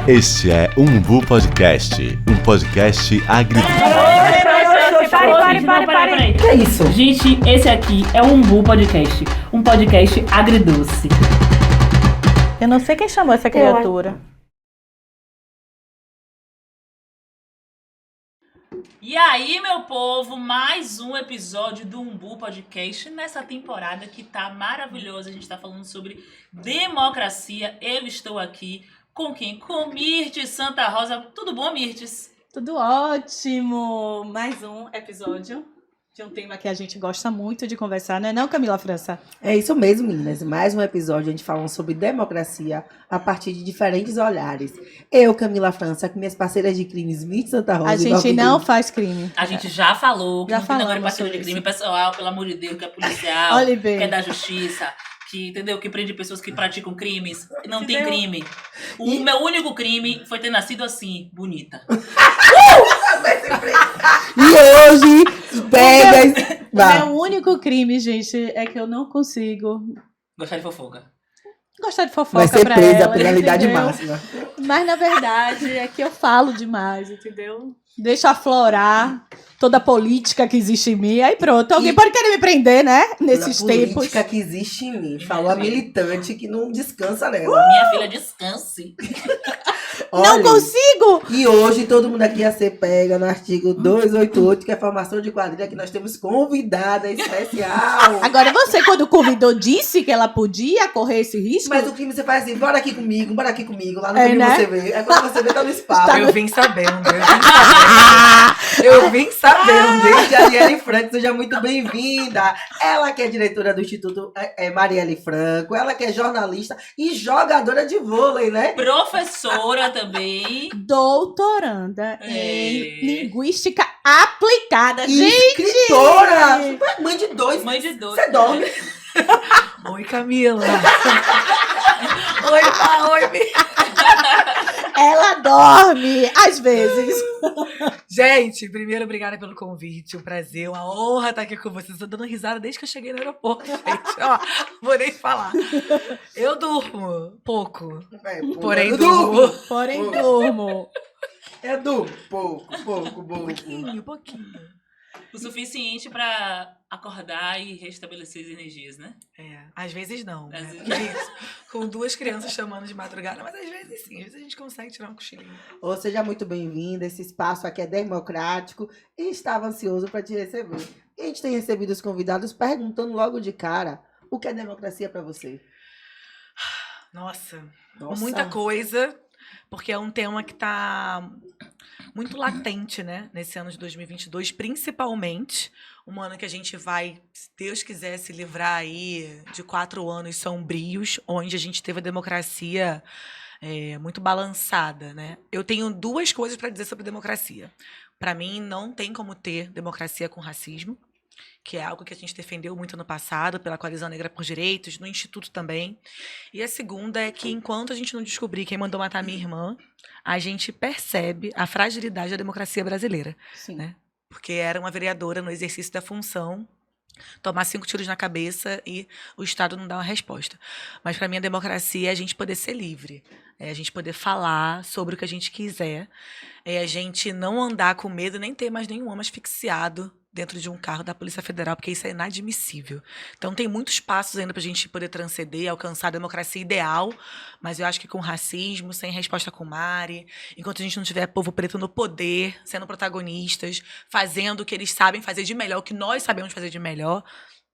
Este é Umbu Podcast, um podcast Pare. Que é isso? Gente, esse aqui é o Umbu Podcast, um podcast agridoce. Eu não sei quem chamou essa criatura. E aí, meu povo, mais um episódio do Umbu Podcast nessa temporada que tá maravilhosa. A gente tá falando sobre democracia. Eu estou aqui com quem? Com Mirtes Santa Rosa. Tudo bom, Mirtes? Tudo ótimo! Mais um episódio de um tema que a gente gosta muito de conversar, não é não, Camila França? É isso mesmo, meninas. Mais um episódio a gente falando sobre democracia a partir de diferentes olhares. Eu, Camila França, com minhas parceiras de crimes, Mirtes Santa Rosa. A gente não faz crime. A gente já falou que Já não tem negócio de falamos parceiro de sobre crime isso. pessoal, pelo amor de Deus, que é policial, Olhe bem. que é da justiça, que, entendeu? Que prende pessoas que praticam crimes. Não tem Entendeu? crime. O meu único crime foi ter nascido assim, bonita. E hoje, pega... O Vá. meu único crime, gente, é que eu não consigo Gostar de fofoca. gostar de Vai fofoca ser pra presa, a ela, penalidade entendeu? máxima. Mas, na verdade, é que eu falo demais, entendeu? Deixa aflorar toda a política que existe em mim. Aí pronto, alguém pode querer me prender, né? Nesses A tempos. política que existe em mim. Falou a militante que não descansa nela. Minha filha, descanse. Não Olha, consigo! E hoje todo mundo aqui ia ser pega no artigo 288, que é formação de quadrilha, que nós temos convidada especial. Agora, você, quando convidou, disse que ela podia correr esse risco? Mas o crime você faz assim, bora aqui comigo, lá no É, crime né? você vê. Aí quando você vê, tá no espaço. Tá Eu vim sabendo. Eu vim sabendo. Desde a Arielle Franco, seja muito bem-vinda. Ela que é diretora do Instituto Marielle Franco, ela que é jornalista e jogadora de vôlei, né? Professora também. Doutoranda É. em linguística aplicada. E Gente! escritora. Super mãe de dois. Mãe de dois. Você dorme. Oi, Camila. Oi, pá, oi, Mi. Ela dorme, às vezes. Gente, primeiro, obrigada pelo convite. Um prazer, uma honra estar aqui com vocês. Tô dando risada desde que eu cheguei no aeroporto, gente. Ó, vou nem falar. Eu durmo pouco, porém eu durmo. Porém, durmo. É do pouco. Pouquinho. O suficiente pra acordar e restabelecer as energias, né? É, às vezes não, né? Às vezes Porque com duas crianças chamando de madrugada, mas às vezes sim, às vezes a gente consegue tirar um cochilinho. Ou seja muito bem-vinda, esse espaço aqui é democrático e estava ansioso para te receber. E a gente tem recebido os convidados perguntando logo de cara o que é democracia para você. Nossa, Nossa. muita coisa, porque é um tema que está muito latente, né? Nesse ano de 2022, principalmente um ano que a gente vai, se Deus quiser, se livrar aí de 4 anos sombrios, onde a gente teve a democracia muito balançada, né? Eu tenho 2 coisas para dizer sobre democracia. Para mim, não tem como ter democracia com racismo, que é algo que a gente defendeu muito no passado, pela Coalizão Negra por Direitos, no Instituto também. E a segunda é que, enquanto a gente não descobrir quem mandou matar minha irmã, a gente percebe a fragilidade da democracia brasileira. Sim. Né? Porque era uma vereadora no exercício da função, tomar 5 tiros na cabeça e o Estado não dá uma resposta. Mas, para mim, a democracia é a gente poder ser livre, é a gente poder falar sobre o que a gente quiser, é a gente não andar com medo, nem ter mais nenhum homem asfixiado dentro de um carro da Polícia Federal, porque isso é inadmissível. Então, tem muitos passos ainda para a gente poder transcender, alcançar a democracia ideal, mas eu acho que com racismo, sem resposta com Mari, enquanto a gente não tiver povo preto no poder, sendo protagonistas, fazendo o que eles sabem fazer de melhor, o que nós sabemos fazer de melhor,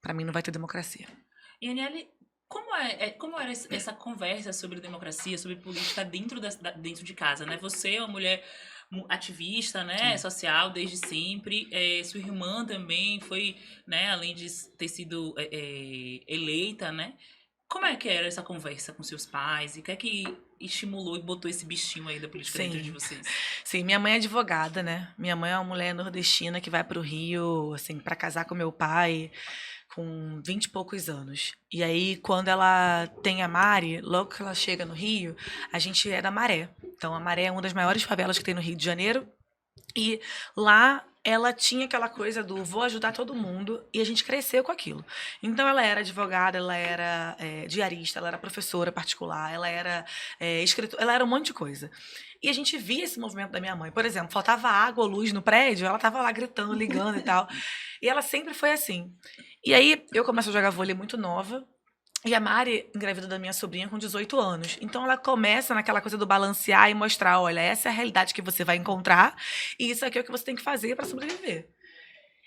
para mim não vai ter democracia. E, Aniele, como era essa conversa sobre democracia, sobre política dentro de casa, né? Você é uma mulher ativista, né, social desde sempre, sua irmã também foi, né, além de ter sido eleita, né, como é que era essa conversa com seus pais e o que é que estimulou e botou esse bichinho aí da política dentro de vocês? Sim, minha mãe é advogada, né, minha mãe é uma mulher nordestina que vai pro Rio, assim, para casar com meu pai, com 20 e poucos anos. E aí, quando ela tem a Mari, logo que ela chega no Rio, a gente é da Maré. Então, a Maré é uma das maiores favelas que tem no Rio de Janeiro. E lá ela tinha aquela coisa do vou ajudar todo mundo, e a gente cresceu com aquilo. Então ela era advogada, ela era diarista, ela era professora particular, ela era escritora, ela era um monte de coisa. E a gente via esse movimento da minha mãe. Por exemplo, faltava água ou luz no prédio, ela estava lá gritando, ligando e tal. E ela sempre foi assim. E aí eu começo a jogar vôlei muito nova. E a Mari engravida da minha sobrinha com 18 anos. Então ela começa naquela coisa do balancear e mostrar, olha, essa é a realidade que você vai encontrar e isso aqui é o que você tem que fazer para sobreviver.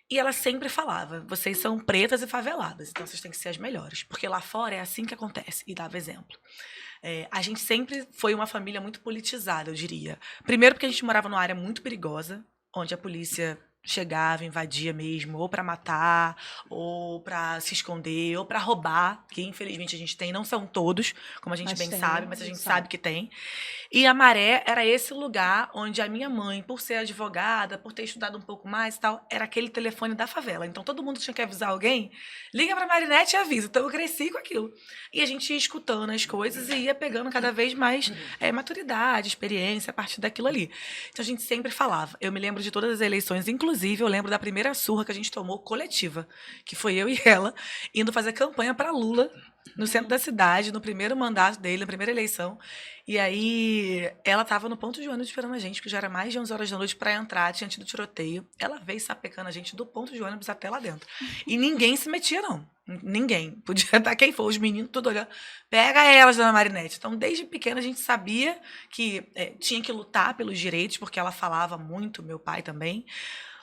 E ela sempre falava, vocês são pretas e faveladas, então vocês têm que ser as melhores. Porque lá fora é assim que acontece. E dava exemplo. A gente sempre foi uma família muito politizada, eu diria. Primeiro porque a gente morava numa área muito perigosa, onde a polícia chegava, invadia mesmo, ou para matar, ou para se esconder, ou para roubar, que infelizmente a gente tem, não são todos, como a gente bem sabe, mas a gente sabe que tem. E a Maré era esse lugar onde a minha mãe, por ser advogada, por ter estudado um pouco mais e tal, era aquele telefone da favela. Então todo mundo tinha que avisar alguém, liga pra Marinette e avisa. Então eu cresci com aquilo. E a gente ia escutando as coisas e ia pegando cada vez mais maturidade, experiência a partir daquilo ali. Então a gente sempre falava. Eu me lembro de todas as eleições, inclusive eu lembro da primeira surra que a gente tomou coletiva, que foi eu e ela indo fazer campanha para Lula no centro da cidade, no primeiro mandato dele, na primeira eleição. E aí ela tava no ponto de ônibus esperando a gente, porque já era mais de 11 horas da noite para entrar, tinha tido tiroteio. Ela veio sapecando a gente do ponto de ônibus até lá dentro. E ninguém se metia, não. Ninguém. Podia estar quem for, os meninos, tudo olhando. Pega elas, dona Marinette. Então, desde pequena, a gente sabia que tinha que lutar pelos direitos, porque ela falava muito, meu pai também.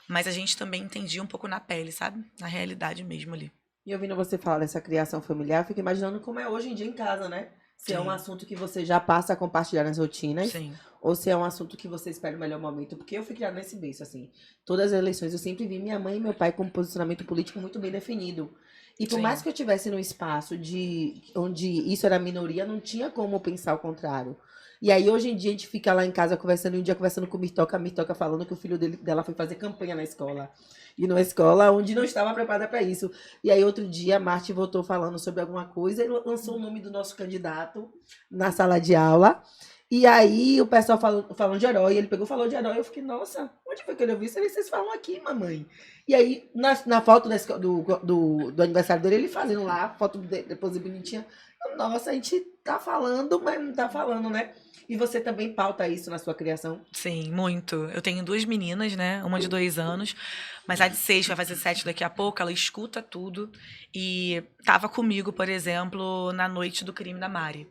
Mas a gente também entendia um pouco na pele, sabe? Na realidade mesmo ali. E ouvindo você falar dessa criação familiar, eu fico imaginando como é hoje em dia em casa, né? Se é um assunto que você já passa a compartilhar nas rotinas, Sim. ou se é um assunto que você espera o melhor momento. Porque eu fui criada nesse berço, assim. Todas as eleições eu sempre vi minha mãe e meu pai com um posicionamento político muito bem definido. E por Sim. mais que eu estivesse num espaço onde isso era minoria, não tinha como pensar o contrário. E aí, hoje em dia, a gente fica lá em casa conversando, e um dia conversando com a Mirtoca falando que o filho dela foi fazer campanha na escola. E numa escola onde não estava preparada para isso. E aí, outro dia, a Marte voltou falando sobre alguma coisa e lançou o nome do nosso candidato na sala de aula. E aí, o pessoal falando de herói, ele pegou e falou de herói. Eu fiquei, nossa, onde foi que eu vi isso? Vocês falam aqui, mamãe. E aí, na foto do aniversário dele, ele fazendo lá, a foto depois bonitinha. Nossa, a gente tá falando, mas não tá falando, né? E você também pauta isso na sua criação? Sim, muito. Eu tenho 2 meninas, né? Uma de 2 anos, mas a de 6 vai fazer 7 daqui a pouco. Ela escuta tudo e tava comigo, por exemplo, na noite do crime da Mari.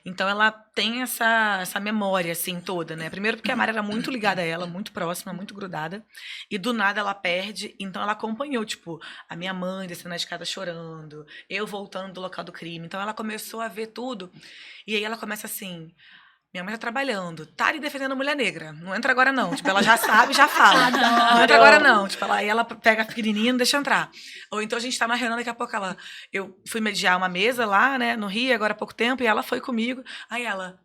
Então ela tem essa memória, assim, toda, né? Primeiro porque a Mari era muito ligada a ela, muito próxima, muito grudada. E do nada ela perde, então ela acompanhou, tipo, a minha mãe descendo a escada chorando, eu voltando do local do crime. Então ela começou a ver tudo. E aí ela começa assim... Minha mãe tá trabalhando, tá ali defendendo a mulher negra. Não entra agora, não. Tipo, ela já sabe, já fala. Não entra agora, não. Tipo, aí ela pega a pequenininha e não deixa entrar. Ou então a gente tá na reunião, daqui a pouco ela... Eu fui mediar uma mesa lá, né, no Rio, agora há pouco tempo, e ela foi comigo. Aí ela...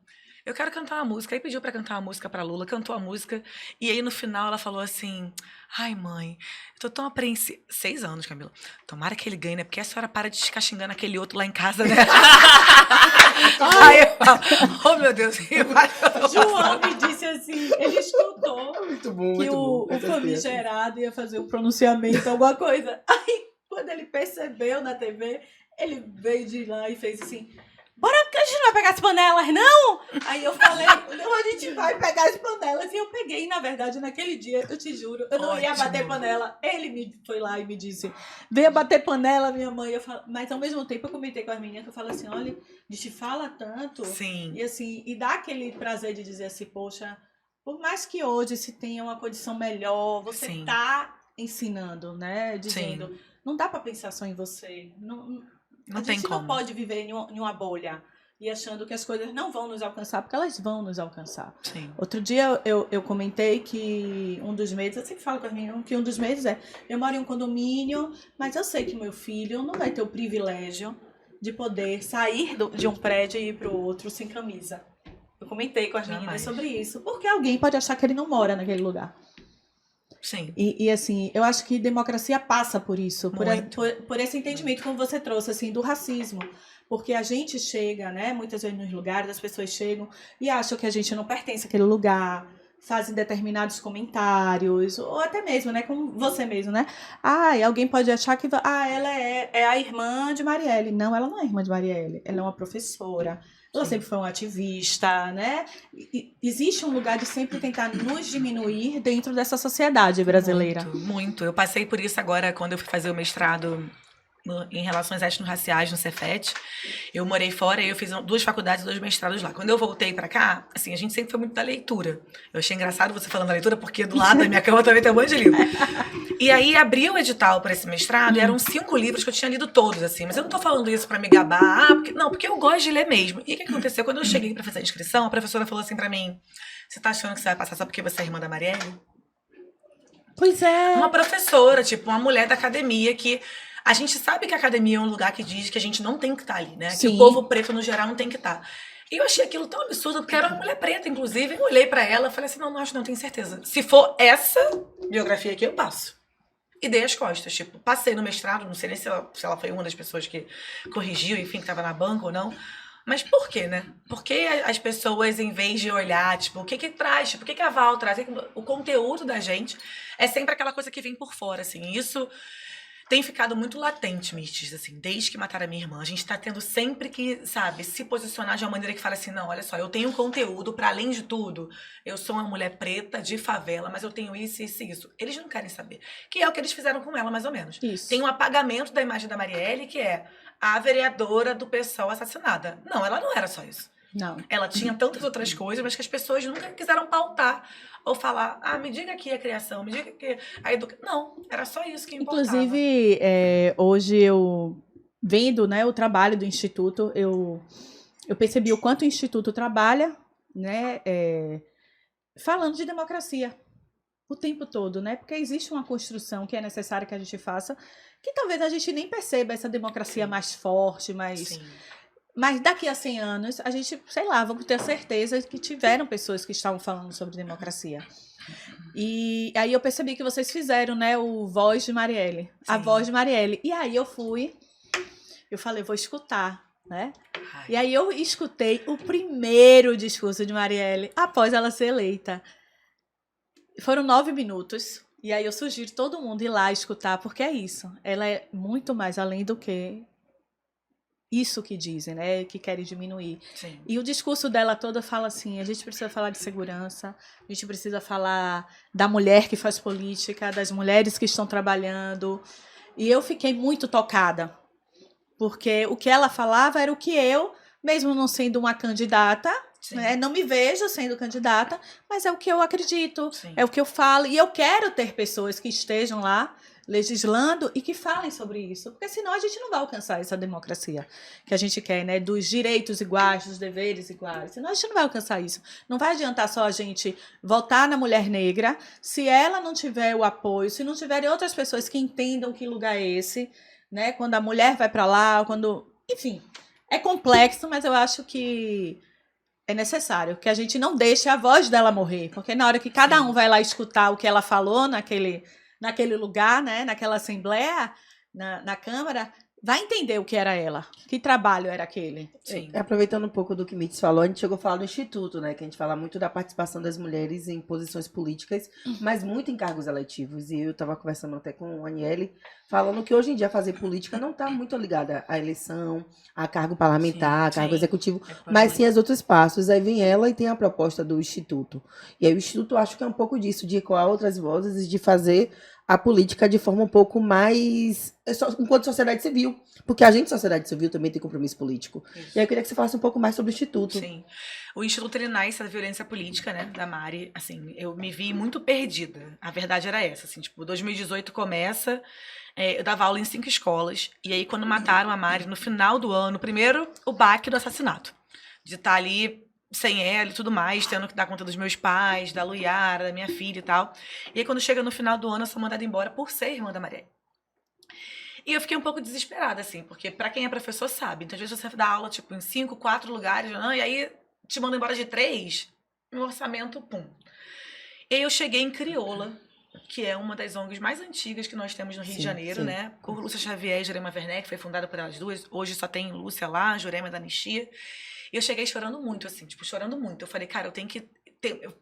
Eu quero cantar uma música. Aí pediu pra cantar uma música pra Lula, cantou a música. E aí, no final, ela falou assim... Ai, mãe, eu tô tão apreensiva... 6 anos, Camila. Tomara que ele ganhe, né? Porque a senhora para de ficar xingando aquele outro lá em casa, né? Aí eu falo, oh, meu Deus. João me disse assim, ele escutou Muito bom, que o famigerado ia fazer um pronunciamento, alguma coisa. Aí, quando ele percebeu na TV, ele veio de lá e fez assim... Bora que a gente não vai pegar as panelas, não? Aí eu falei, não, a gente vai pegar as panelas. E eu peguei, na verdade, naquele dia, eu te juro, eu não ia bater panela. Ele foi lá e me disse, venha bater panela, minha mãe. Eu falo, mas ao mesmo tempo eu comentei com as meninas, que eu falo assim, olha, a gente fala tanto. Sim. E assim, e dá aquele prazer de dizer assim, poxa, por mais que hoje se tenha uma condição melhor, você Sim. tá ensinando, né? Dizendo, Sim. não dá pra pensar só em você. Não a tem gente como. não pode viver em uma bolha e achando que as coisas não vão nos alcançar, porque elas vão nos alcançar. Sim. Outro dia eu comentei que um dos meses, eu sempre falo com as meninas que um dos meses eu moro em um condomínio, mas eu sei que meu filho não vai ter o privilégio de poder sair de um prédio e ir para o outro sem camisa. Eu comentei com as meninas sobre isso, porque alguém pode achar que ele não mora naquele lugar. Sim. E assim, eu acho que democracia passa por isso, por esse entendimento, como você trouxe, assim, do racismo. Porque a gente chega, né, muitas vezes nos lugares, as pessoas chegam e acham que a gente não pertence àquele lugar, fazem determinados comentários, ou até mesmo, né, como você mesmo, né? Ah, e alguém pode achar que ela é a irmã de Marielle. Não, ela não é irmã de Marielle, ela é uma professora. Ela sempre foi uma ativista, né? Existe um lugar de sempre tentar nos diminuir dentro dessa sociedade brasileira. Muito, muito. Eu passei por isso agora quando eu fui fazer o mestrado em relações étnico-raciais no Cefet. Eu morei fora e eu fiz 2 faculdades e 2 mestrados lá. Quando eu voltei pra cá, assim, a gente sempre foi muito da leitura. Eu achei engraçado você falando da leitura, porque do lado da minha cama também tem um monte de livro. E aí abri o edital para esse mestrado e eram 5 livros que eu tinha lido todos, assim. Mas eu não tô falando isso pra me gabar. Porque eu gosto de ler mesmo. E o que aconteceu? Quando eu cheguei pra fazer a inscrição, a professora falou assim pra mim: você tá achando que você vai passar só porque você é irmã da Marielle? Pois é. Uma professora, tipo, uma mulher da academia que... A gente sabe que a academia é um lugar que diz que a gente não tem que estar ali, né? Sim. Que o povo preto, no geral, não tem que estar. E eu achei aquilo tão absurdo, porque era uma mulher preta, inclusive. Eu olhei pra ela e falei assim, não acho, não tenho certeza. Se for essa biografia aqui, eu passo. E dei as costas, tipo, passei no mestrado, não sei nem se ela foi uma das pessoas que corrigiu, enfim, que estava na banca ou não. Mas por quê, né? Por que as pessoas, em vez de olhar, tipo, o que traz, tipo, o que a Val traz? O conteúdo da gente é sempre aquela coisa que vem por fora, assim. Isso tem ficado muito latente, Mirtes, assim, desde que mataram a minha irmã. A gente tá tendo sempre que, sabe, se posicionar de uma maneira que fala assim, não, olha só, eu tenho conteúdo, para além de tudo, eu sou uma mulher preta, de favela, mas eu tenho isso, isso e isso. Eles não querem saber. Que é o que eles fizeram com ela, mais ou menos. Isso. Tem um apagamento da imagem da Marielle, que é a vereadora do PSOL assassinada. Não, ela não era só isso. Não. Ela tinha tantas outras coisas, mas que as pessoas nunca quiseram pautar. Ou falar, me diga aqui a criação, me diga aqui a educação. Não, era só isso que importava. Inclusive, hoje eu, vendo, né, o trabalho do Instituto, eu percebi o quanto o Instituto trabalha, né, falando de democracia o tempo todo, né? Porque existe uma construção que é necessária que a gente faça, que talvez a gente nem perceba essa democracia mais forte, mais... Sim. Mas daqui a 100 anos, a gente, sei lá, vamos ter a certeza que tiveram pessoas que estavam falando sobre democracia. E aí eu percebi que vocês fizeram, né, o Voz de Marielle. Sim. A Voz de Marielle. E aí eu falei, vou escutar, né? Ai. E aí eu escutei o primeiro discurso de Marielle após ela ser eleita. Foram 9 minutos. E aí eu sugiro todo mundo ir lá escutar, porque é isso. Ela é muito mais além do que isso que dizem, né? Que querem diminuir. Sim. E o discurso dela toda fala assim, a gente precisa falar de segurança, a gente precisa falar da mulher que faz política, das mulheres que estão trabalhando. E eu fiquei muito tocada, porque o que ela falava era o que eu, mesmo não sendo uma candidata, né, não me vejo sendo candidata, mas é o que eu acredito, Sim. é o que eu falo. E eu quero ter pessoas que estejam lá legislando e que falem sobre isso, porque senão a gente não vai alcançar essa democracia que a gente quer, né, dos direitos iguais, dos deveres iguais, senão a gente não vai alcançar isso. Não vai adiantar só a gente votar na mulher negra se ela não tiver o apoio, se não tiverem outras pessoas que entendam que lugar é esse, né, quando a mulher vai para lá, quando, enfim, é complexo, mas eu acho que é necessário que a gente não deixe a voz dela morrer, porque na hora que cada um vai lá escutar o que ela falou naquele lugar, né, naquela assembleia, na Câmara, vai entender o que era ela, que trabalho era aquele. Sim. Aproveitando um pouco do que Mitz falou, a gente chegou a falar do Instituto, né? Que a gente fala muito da participação das mulheres em posições políticas, mas muito em cargos eletivos. E eu estava conversando até com a Aniele, falando que hoje em dia fazer política não está muito ligada à eleição, a cargo parlamentar, Sim, cargo sim. executivo, mas sim aos outros passos. Aí vem ela e tem a proposta do Instituto. E aí o Instituto, eu acho que é um pouco disso, de ecoar outras vozes e de fazer a política de forma um pouco mais enquanto sociedade civil, porque a gente, sociedade civil, também tem compromisso político. Isso. E aí eu queria que você falasse um pouco mais sobre o Instituto. Sim. O Instituto ele nasce da violência política, né, da Mari. Assim, eu me vi muito perdida. A verdade era essa, assim, tipo, 2018 começa, eu dava aula em 5 escolas, e aí quando mataram a Mari, no final do ano, primeiro, o baque do assassinato. De estar ali sem ela e tudo mais, tendo que dar conta dos meus pais, da Luiara, da minha filha e tal. E aí quando chega no final do ano, eu sou mandada embora por ser irmã da Marielle. E eu fiquei um pouco desesperada, assim, porque pra quem é professor sabe, então às vezes você dá aula, tipo, em 5, 4 lugares, e aí te manda embora de 3, no orçamento, pum. E aí eu cheguei em Crioula, que é uma das ONGs mais antigas que nós temos no Rio de Janeiro, né? Por Lúcia Xavier e Jurema Werneck, foi fundada por elas duas. Hoje só tem Lúcia lá, Jurema da Anistia. E eu cheguei chorando muito, assim, tipo, chorando muito. Eu falei, cara, eu tenho que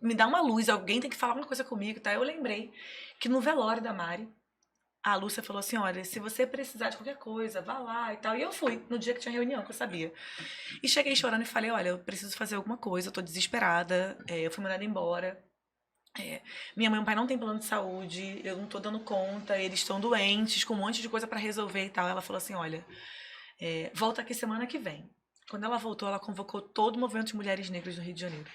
me dá uma luz, alguém tem que falar uma coisa comigo, tá? Eu lembrei que no velório da Mari, a Lúcia falou assim, olha, se você precisar de qualquer coisa, vá lá e tal. E eu fui, no dia que tinha reunião, que eu sabia. E cheguei chorando e falei, olha, eu preciso fazer alguma coisa, eu tô desesperada, eu fui mandada embora. Minha mãe e meu pai não tem plano de saúde, eu não tô dando conta, eles estão doentes, com um monte de coisa pra resolver e tal. Ela falou assim, olha, volta aqui semana que vem. Quando ela voltou, ela convocou todo o movimento de mulheres negras do Rio de Janeiro.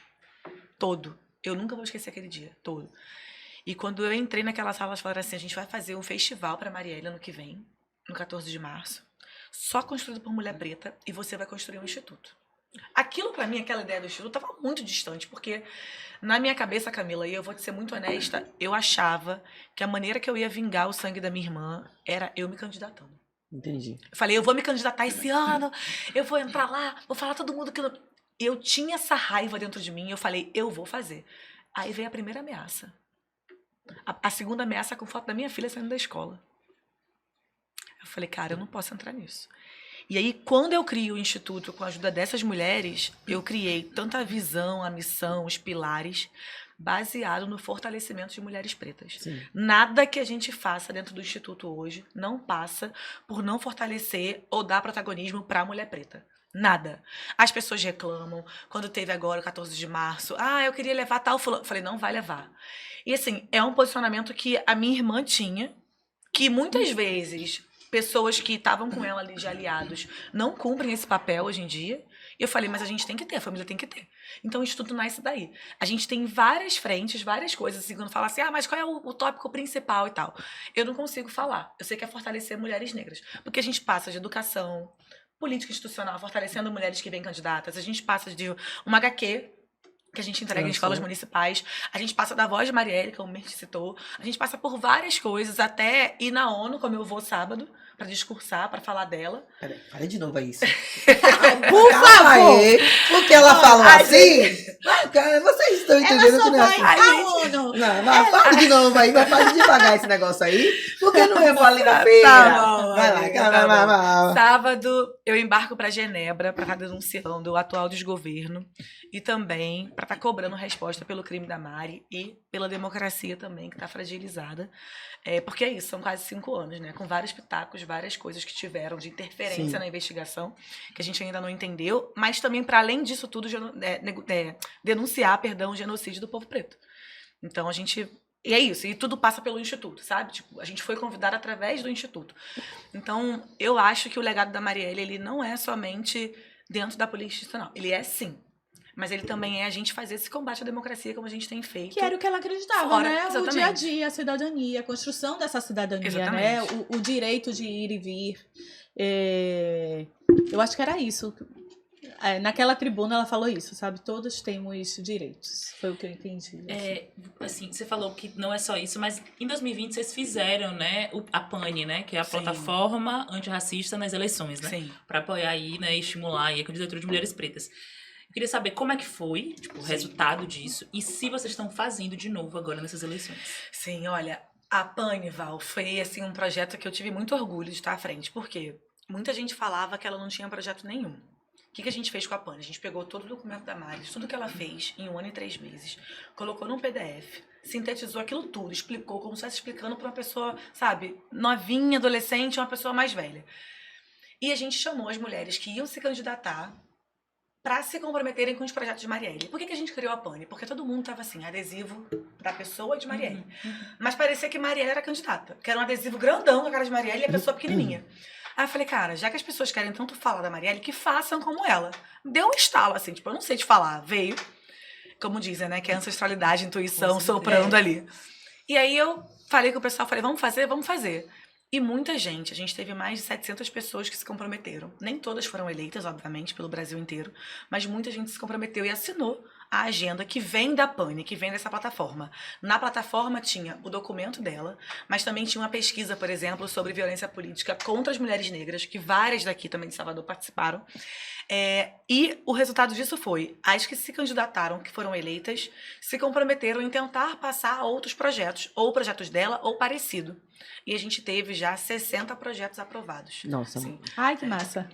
Todo. Eu nunca vou esquecer aquele dia, todo. E quando eu entrei naquela sala, elas falaram assim, a gente vai fazer um festival pra Marielle ano que vem, no 14 de março, só construído por mulher preta, e você vai construir um instituto. Aquilo pra mim, aquela ideia do instituto, tava muito distante, porque na minha cabeça, Camila, e eu vou te ser muito honesta, eu achava que a maneira que eu ia vingar o sangue da minha irmã era eu me candidatando. Entendi. Eu falei, eu vou me candidatar esse ano, eu vou entrar lá, vou falar todo mundo que... Eu tinha essa raiva dentro de mim, eu falei, eu vou fazer. Aí veio a primeira ameaça. A segunda ameaça com foto da minha filha saindo da escola. Eu falei, cara, eu não posso entrar nisso. E aí, quando eu crio o Instituto com a ajuda dessas mulheres, eu criei tanto a visão, a missão, os pilares, baseado no fortalecimento de mulheres pretas. Sim. Nada que a gente faça dentro do Instituto hoje não passa por não fortalecer ou dar protagonismo para a mulher preta. Nada. As pessoas reclamam. Quando teve agora o 14 de março, eu queria levar tal fulano. Eu falei, não vai levar. E assim, é um posicionamento que a minha irmã tinha, que muitas vezes pessoas que estavam com ela ali de aliados não cumprem esse papel hoje em dia. E eu falei, mas a gente tem que ter, a família tem que ter. Então o Instituto nasce daí. A gente tem várias frentes, várias coisas, assim, quando fala assim, mas qual é o tópico principal e tal? Eu não consigo falar. Eu sei que é fortalecer mulheres negras. Porque a gente passa de educação, política institucional, fortalecendo mulheres que vêm candidatas. A gente passa de uma HQ, que a gente entrega em escolas municipais. A gente passa da voz de Marielle, como o Mirth citou. A gente passa por várias coisas, até ir na ONU, como eu vou sábado, para discursar, para falar dela. Peraí, fala de novo aí isso. Por favor! Porque ela falou assim. Cara, vocês estão entendendo que não é assim. ONU. Não, mas fala de novo aí, mas fala devagar esse negócio aí. Porque não é ali na feira. Tá Vai lá, cara, vai. Sábado, eu embarco para Genebra para estar denunciando o atual desgoverno e também para estar cobrando resposta pelo crime da Mari e pela democracia também, que está fragilizada. Porque é isso, são quase 5 anos, né? Com vários pitacos, várias coisas que tiveram de interferência na investigação, que a gente ainda não entendeu, mas também, para além disso tudo, denunciar, o genocídio do povo preto. Então, a gente... E é isso, e tudo passa pelo Instituto, sabe? Tipo, a gente foi convidada através do Instituto. Então, eu acho que o legado da Marielle, ele não é somente dentro da política institucional. Ele é sim. Mas ele também é a gente fazer esse combate à democracia como a gente tem feito. Que era o que ela acreditava, Fora, né? exatamente. O dia a dia, a cidadania, a construção dessa cidadania, Exatamente. né? O direito de ir e vir. Eu acho que era isso. Naquela tribuna ela falou isso, sabe? Todos temos direitos. Foi o que eu entendi. Assim, você falou que não é só isso, mas em 2020 vocês fizeram, né, a PANI, né, que é a plataforma antirracista nas eleições, né? Sim. Para apoiar aí, né, e estimular aí a candidatura de mulheres pretas. Eu queria saber como é que foi, tipo, o resultado disso e se vocês estão fazendo de novo agora nessas eleições. Sim, olha, a PANI, Val, foi assim, um projeto que eu tive muito orgulho de estar à frente, porque muita gente falava que ela não tinha projeto nenhum. O que a gente fez com a PANI? A gente pegou todo o documento da Mari, tudo que ela fez em 1 ano e 3 meses, colocou num PDF, sintetizou aquilo tudo, explicou como se estivesse explicando para uma pessoa, sabe, novinha, adolescente, uma pessoa mais velha. E a gente chamou as mulheres que iam se candidatar para se comprometerem com os projetos de Marielle. Por que a gente criou a PANI? Porque todo mundo tava assim, adesivo da pessoa de Marielle. Mas parecia que Marielle era candidata, que era um adesivo grandão com a cara de Marielle e a pessoa pequenininha. Aí eu falei, cara, já que as pessoas querem tanto falar da Marielle, que façam como ela. Deu um estalo, assim, tipo, eu não sei te falar. Veio, como dizem, né, que é ancestralidade, intuição, soprando ali. E aí eu falei com o pessoal, falei, vamos fazer, vamos fazer. E muita gente, a gente teve mais de 700 pessoas que se comprometeram. Nem todas foram eleitas, obviamente, pelo Brasil inteiro, mas muita gente se comprometeu e assinou a agenda que vem da PANI, que vem dessa plataforma. Na plataforma tinha o documento dela, mas também tinha uma pesquisa, por exemplo, sobre violência política contra as mulheres negras, que várias daqui também de Salvador participaram. E o resultado disso foi, as que se candidataram, que foram eleitas, se comprometeram em tentar passar a outros projetos, ou projetos dela, ou parecido. E a gente teve já 60 projetos aprovados. Nossa. Assim, Ai, que massa.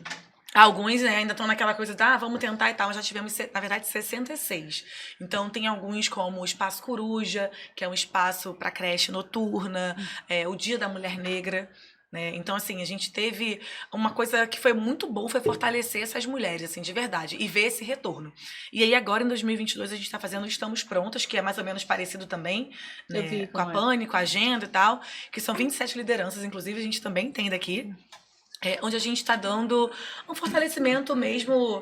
Alguns, né, ainda estão naquela coisa de, vamos tentar e tal. Já tivemos, na verdade, 66. Então, tem alguns como o Espaço Coruja, que é um espaço para creche noturna, o Dia da Mulher Negra, né? Então, assim, a gente teve uma coisa que foi muito bom, foi fortalecer essas mulheres, assim, de verdade, e ver esse retorno. E aí, agora, em 2022, a gente está fazendo Estamos Prontas, que é mais ou menos parecido também, né, Eu vi com a como é. Pânico, a Agenda e tal, que são 27 lideranças, inclusive, a gente também tem daqui. Onde a gente está dando um fortalecimento mesmo,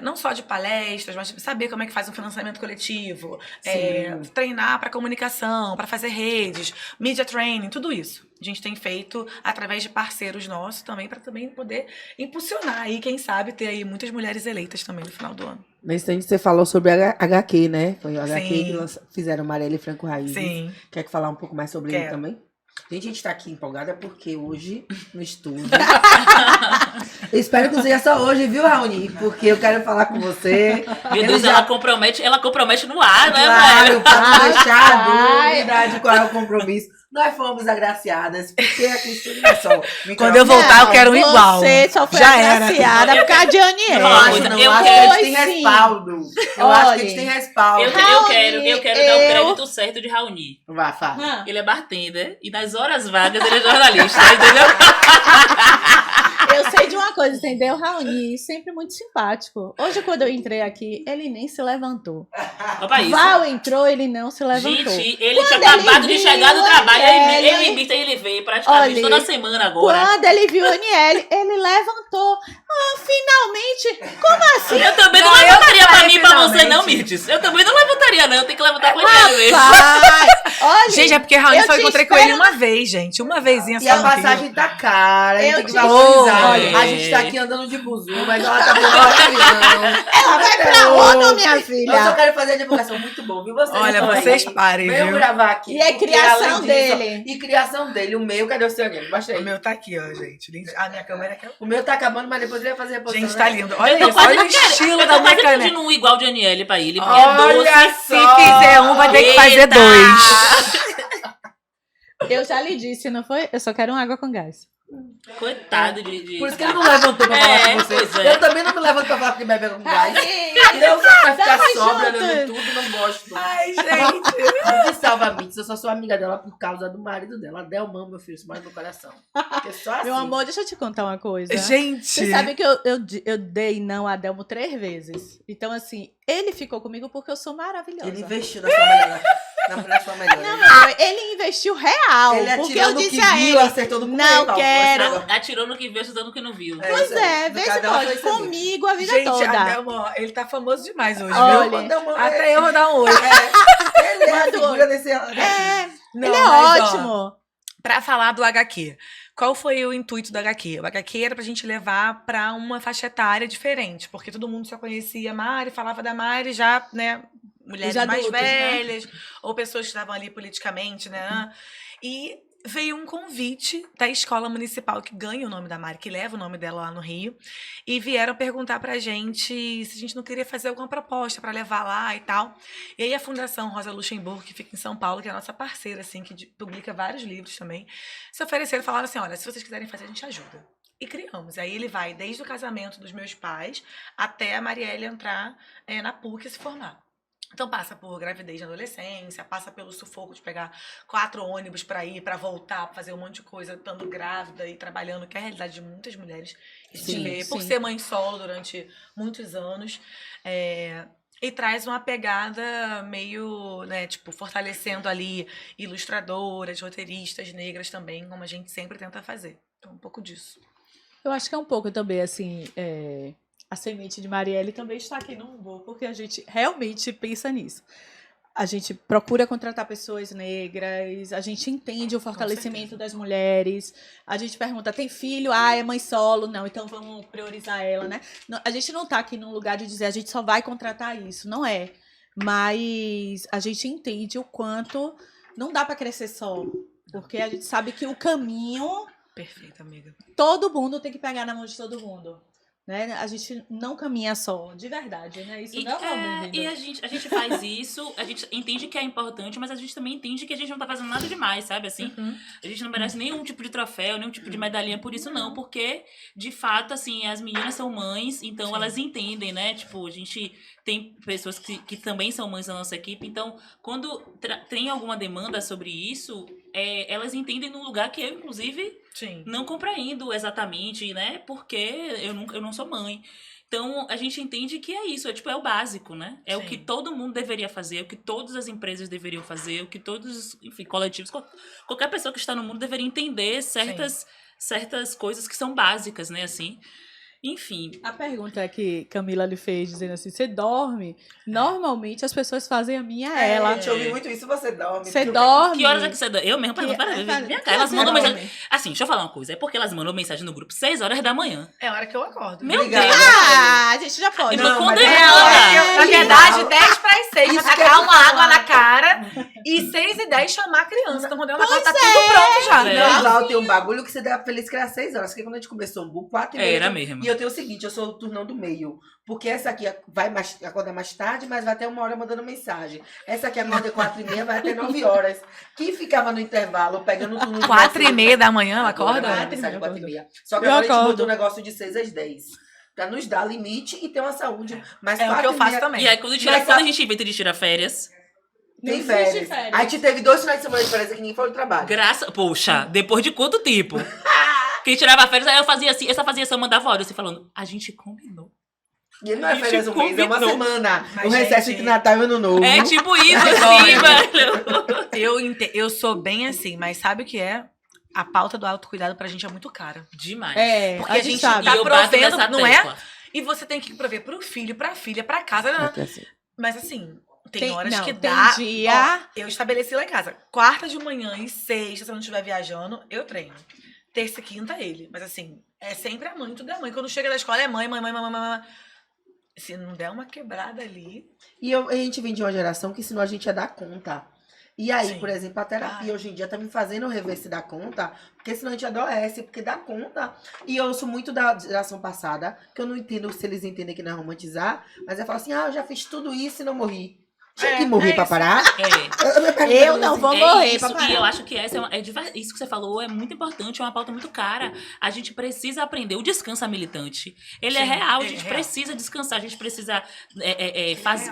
não só de palestras, mas saber como é que faz um financiamento coletivo, treinar para comunicação, para fazer redes, media training, tudo isso. A gente tem feito através de parceiros nossos também, para também poder impulsionar aí, quem sabe, ter aí muitas mulheres eleitas também no final do ano. Nesse tempo você falou sobre HQ, né? Foi o HQ Sim. que fizeram Marielle Franco Raízes. Sim. Quer falar um pouco mais sobre ele Quero. também? Gente, a gente tá aqui empolgada porque hoje, no estúdio... Eu espero que não seja só hoje, viu, Raoni? Porque eu quero falar com você. Meu Eu Deus, já- ela compromete no ar, né, Claro, velho? para deixar a Ai. dúvida de qual é o compromisso. Nós fomos agraciadas, porque aqui no estúdio não é só... Quando eu voltar, eu quero um igual. Você só foi Já era. agraciada por causa de Aniele. Eu acho, não, Eu acho que a gente quero- tem Sim. respaldo. Eu acho que a Olha, gente tem respaldo. Eu Raoni, quero dar o eu- crédito certo de Raoni. Vai, Fá. Ele é bartender e nas horas vagas ele é jornalista, entendeu? Eu sei de uma coisa, entendeu? Raoni, sempre muito simpático. Hoje, quando eu entrei aqui, ele nem se levantou. Opa, isso. Val entrou, ele não se levantou. Gente, ele tinha Quando ele acabado de chegar do viu trabalho. Aniele- Eu imito e ele veio praticamente Olha, toda semana agora. Quando ele viu a Aniele, ele levantou. Finalmente! Como assim? Eu também não Não, eu levantaria pra falei mim e pra você, finalmente. não, Mirtes. Eu também não levantaria, não. Eu tenho que levantar com ele mesmo. Pai, olha, Gente, é porque Raul eu só te encontrei com espero ele uma vez, gente. Uma vezinha E a só no Rio. passagem tá cara, a gente Eu tem que te- valorizar. Olha. A gente tá aqui andando de buzu, mas ela tá pegando avião. ela vai pra onde, minha Eu só filha? quero fazer a divulgação muito bom, viu? Vocês Olha, estão aí. vocês parem, Venham viu? gravar aqui. E é porque, criação além disso, dele. E criação dele. O meu, cadê o seu amigo? Baixa O aí. meu tá aqui, ó, gente. A minha câmera é aqui. O meu tá acabando, mas depois ele vai fazer a reposição. Gente, tá né? lindo. Eu Olha tô isso, quase olha o querendo- estilo eu da tô minha quase caneta. pedindo um igual de Aniele pra ele, porque é Olha doce. Se fizer um, vai ter que fazer Eita! dois. Eu já lhe disse, não foi? Eu só quero uma água com gás. Coitado de... Por isso que ele não levantou pra falar com você. pois é. Eu também não me levanto pra falar que bebe com gás. Raoni, Eu vai ficar Tamo sóbria junto. olhando tudo, não gosto. Ai, gente. Não me salva a Mix, eu só sou amiga dela por causa do marido dela. A Delmão, meu filho, isso mais no coração. Porque só assim. Meu amor, deixa eu te contar uma coisa. Gente. Você sabe que eu dei não a Delmo 3 vezes. Então, assim, ele ficou comigo porque eu sou maravilhosa. Ele investiu na sua melhor. Na sua melhor. Não, meu, ele investiu real. Ele porque atirou eu no disse que a viu, ele. acertou no Não começo, quero. Paulo. Atirou no que viu, acertou no que não viu. É Pois isso aí. é, No vê caso se dela pode. foi isso aí. Comigo a vida Gente, toda. Adelmo, ele tá famoso demais hoje, Olha, viu? Delmão, Até eu vou dar um oi. Ele é a Manda figura desse... Não, ele é mas, ó, ótimo. Pra falar do HQ. Qual foi o intuito do HQ? O HQ era pra gente levar pra uma faixa etária diferente, porque todo mundo só conhecia a Mari, falava da Mari já, né, mulheres Os mais adultos, né? velhas, ou pessoas que estavam ali politicamente, né? E veio um convite da escola municipal que ganha o nome da Mari, que leva o nome dela lá no Rio, e vieram perguntar pra gente se a gente não queria fazer alguma proposta pra levar lá e tal. E aí a Fundação Rosa Luxemburgo, que fica em São Paulo, que é a nossa parceira, assim, que publica vários livros também, se ofereceram e falaram assim, olha, se vocês quiserem fazer, a gente ajuda. E criamos. Aí ele vai desde o casamento dos meus pais até a Marielle entrar na PUC e se formar. Então passa por gravidez na adolescência, passa pelo sufoco de pegar 4 ônibus para ir, para voltar, pra fazer um monte de coisa, estando grávida e trabalhando, que é a realidade de muitas mulheres que a gente Sim, vê, por sim. ser mãe solo durante muitos anos. E traz uma pegada meio, né, tipo, fortalecendo ali ilustradoras, roteiristas negras também, como a gente sempre tenta fazer. Então, um pouco disso. Eu acho que é um pouco também, assim, a semente de Marielle também está aqui no Umbu, porque a gente realmente pensa nisso. A gente procura contratar pessoas negras, a gente entende o fortalecimento das mulheres, a gente pergunta, tem filho? Ah, é mãe solo? Não, então vamos priorizar ela, né? A gente não está aqui num lugar de dizer, a gente só vai contratar isso, não é. Mas a gente entende o quanto não dá para crescer só, porque a gente sabe que o caminho... Perfeito, amiga. Todo mundo tem que pegar na mão de todo mundo. né? A gente não caminha só, de verdade, né? Isso não é uma E a gente faz isso, a gente entende que é importante, mas a gente também entende que a gente não tá fazendo nada demais, sabe? Assim, a gente não merece nenhum tipo de troféu, nenhum tipo de medalhinha por isso, não. Porque, de fato, assim, as meninas são mães, então elas entendem, né? Tipo, a gente tem pessoas que também são mães da nossa equipe, então, quando tem alguma demanda sobre isso, elas entendem num lugar que eu, inclusive, Sim. não compreendo exatamente, né? Porque eu não sou mãe. Então, a gente entende que é isso, é o básico, né? É o Sim. que todo mundo deveria fazer, é o que todas as empresas deveriam fazer, é o que todos, enfim, coletivos, qualquer pessoa que está no mundo deveria entender certas coisas que são básicas, né? Assim, enfim. A pergunta que Camila lhe fez, dizendo assim, você dorme? Normalmente as pessoas fazem a minha ela. A gente ouve muito isso, você dorme. Você dorme? Que horas é que você dorme? Eu mesmo pergunto, minha cara, elas mandam mensagem. Assim, deixa eu falar uma coisa, é porque elas mandam mensagem no grupo 6 horas da manhã. É a hora que eu acordo. Meu Obrigada. Deus! Ah, a gente já pode. Então, Não, quando mas eu é vou, Na verdade, 10 para as 6, Isso pra que eu tacar ia uma água falar. na cara e 6 e 10 chamar a criança. Então, quando ela acorda, tá tudo pronto já. É. Não, Val, tem um bagulho que você dá feliz que era 6 horas. Porque quando a gente começou um book, 4 e meia. Era mesmo. E eu tenho o seguinte, eu sou o turnão do meio. Porque essa aqui vai acordar mais tarde, mas vai até 1 hora mandando mensagem. Essa aqui acorda 4 e meia, vai até 9 horas. Quem ficava no intervalo, pegando o turno de 4 e vocês, meia da manhã ela agora acorda? vai a mensagem 4 e meia. Só que Eu agora a gente acordo. botou um negócio de 6 às 10. Pra nos dar limite e ter uma saúde. Mas É o que 4 eu e faço meia também. E aí, quando a gente inventa de tirar férias, Tem Não férias. existe férias. Aí a gente teve 2 finais de semana de férias que ninguém foi do trabalho. poxa, depois de quanto tempo? Quem tirava férias, aí eu fazia assim, essa eu mandava áudio, assim, falando, a gente combinou. E não é A gente férias um mês, é uma combinou. semana. Mas, O recesso gente, entre Natal e Ano Novo. É tipo isso, assim, velho. Eu sou bem assim, mas sabe o que é? A pauta do autocuidado pra gente é muito cara. Demais. É, Porque a a gente gente sabe. tá E eu bato provendo, nessa não é? tecla. E você tem que prover pro filho, pra filha, pra casa. Até assim. Mas assim, tem horas não, que tem dá. dia- Ó, eu estabeleci lá em casa. Quarta de manhã e sexta, se eu não estiver viajando, eu treino. Terça e quinta, ele. Mas assim, é sempre a mãe, tudo é mãe. Quando chega da escola, é mãe. Se não der uma quebrada ali. E a gente vem de uma geração que ensinou a gente a dar conta. E aí, Sim. por exemplo, a terapia hoje em dia tá me fazendo rever se dar conta, porque senão a gente adoece, porque dá conta. E eu sou muito da geração passada, que eu não entendo se eles entendem que não é romantizar, mas eu falo assim, eu já fiz tudo isso e não morri. Tinha que morrer pra isso. parar? É. Eu não vou morrer isso, pra parar. e eu acho que isso que você falou é muito importante, é uma pauta muito cara. A gente precisa aprender. O descanso é militante. Ele é Sim, real, a é gente real. precisa descansar, a gente precisa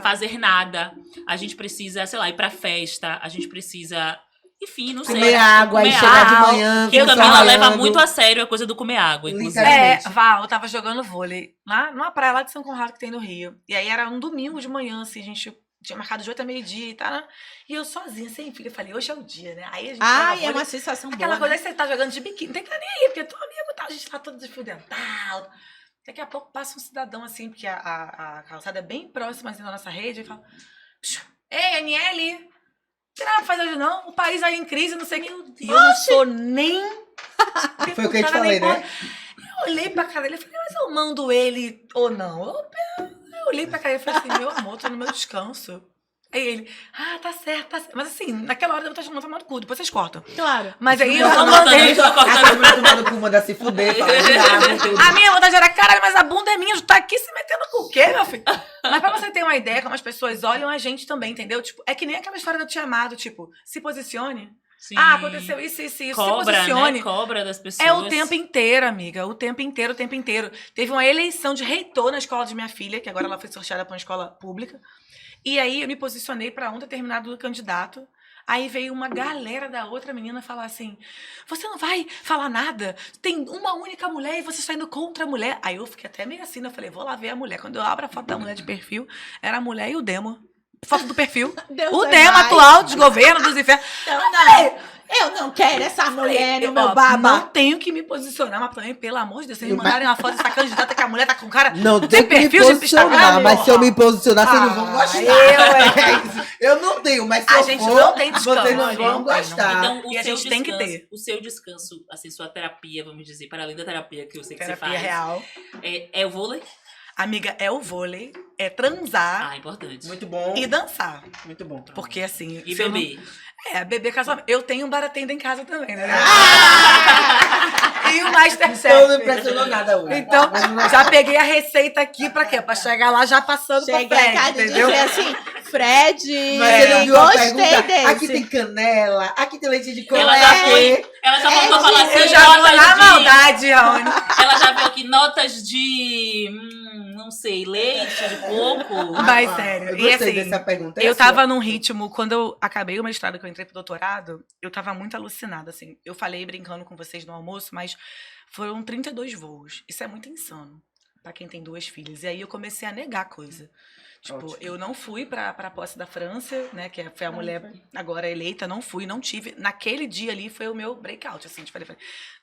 fazer nada. A gente precisa, sei lá, ir pra festa, a gente precisa. Enfim, não sei. Comer água e Comer chegar de água. manhã. Que a com o sol Camila leva raiando. muito a sério a coisa do comer água, inclusive. Literalmente. Val, eu tava jogando vôlei lá numa praia lá de São Conrado que tem no Rio. E aí era um domingo de manhã, assim, a gente tinha marcado de 8 a meio-dia e tal, né? E eu sozinha, sem filho, eu falei, hoje é o dia, né? Aí a gente Ai, joga é vôlei. uma sensação Aquela boa. coisa que você tá jogando de biquíni, não tem que estar nem aí, porque é teu amigo e tal, a gente tá todo desfudental. Daqui a pouco passa um cidadão assim, porque a calçada é bem próxima assim, da nossa rede, e fala: Ei, Aniele, não tem nada pra fazer hoje não? O país aí em crise, não sei o que. E eu não sou nem. Foi o que eu te deputada, nem falei, né? porra. Eu olhei pra cara dele e falei, mas eu mando ele ou não? Eu olhei pra cara dele e falei assim, meu amor, tô no meu descanso. Aí ele, tá certo, tá certo. Mas assim, naquela hora eu tô chamando tomando cu, depois vocês cortam. Claro. Mas aí eu Não, não mandei. tô cortando. A Camila tomando cu, manda se fuder, fala, tudo. A minha vontade era, caralho, mas a bunda é minha, tu tá aqui se metendo com o quê, meu filho? Mas pra você ter uma ideia, como as pessoas olham a gente também, entendeu? Tipo, é que nem aquela história do Te Amado, tipo, se posicione. Sim. Aconteceu isso, se Cobra, posicione. né? Cobra das pessoas. É o tempo inteiro, amiga. O tempo inteiro. Teve uma eleição de reitor na escola de minha filha, que agora ela foi sorteada para uma escola pública. E aí eu me posicionei para um determinado candidato. Aí veio uma galera da outra menina falar assim, você não vai falar nada? Tem uma única mulher e você está indo contra a mulher. Aí eu fiquei até meio assim, eu falei, vou lá ver a mulher. Quando eu abro a foto da mulher de perfil, era a mulher e o Demo. Foto do perfil. Deus O é Demo mais. atual desgoverno dos infernos. Eu não quero essa mulher no Eu, meu ó, baba. Não tenho que me posicionar, mas também, pelo amor de Deus, vocês me mandarem uma foto dessa candidata que a mulher tá com cara. Não Tem tem que me perfil de posicionar, Instagram, mas se eu me posicionar, vocês não vão Ah, gostar. Eu não tenho, mas se A eu gente for, não tem descanso. vocês não Não vão tem, gostar. Então, E a gente tem que ter. O seu descanso, assim, sua terapia, vamos dizer, para além da terapia que eu sei que Terapia você faz. real. É o vôlei? Amiga, é o vôlei, é transar Importante. Muito bom. e dançar. Muito bom. Porque assim. E se eu não- beber. beber casamento. Eu tenho um bartender em casa também, né? E o Masterchef. Eu não impressionou nada hoje. Então, já peguei a receita aqui pra quê? Pra chegar lá já passando Cheguei pra em frente, casa e entendeu? dizer assim, Fred, Mas você não viu a gostei pergunta? desse. Aqui tem canela, aqui tem leite de coco. Ela já foi. Ela já voltou a falar assim, Eu já vou na notas de... maldade, Raoni. Ela já viu aqui notas de... não sei, leite de coco. Mas sério. Eu E gostei assim, dessa pergunta. eu tava num ritmo, quando eu acabei o mestrado, que eu entrei pro doutorado, eu tava muito alucinada, assim. Eu falei brincando com vocês no almoço, mas foram 32 voos. Isso é muito insano pra quem tem 2 filhas. E aí eu comecei a negar coisa. Tipo, Ótimo. eu não fui pra posse da França, né, que foi a mulher agora eleita, não fui, não tive. Naquele dia ali foi o meu breakout, assim, de falei,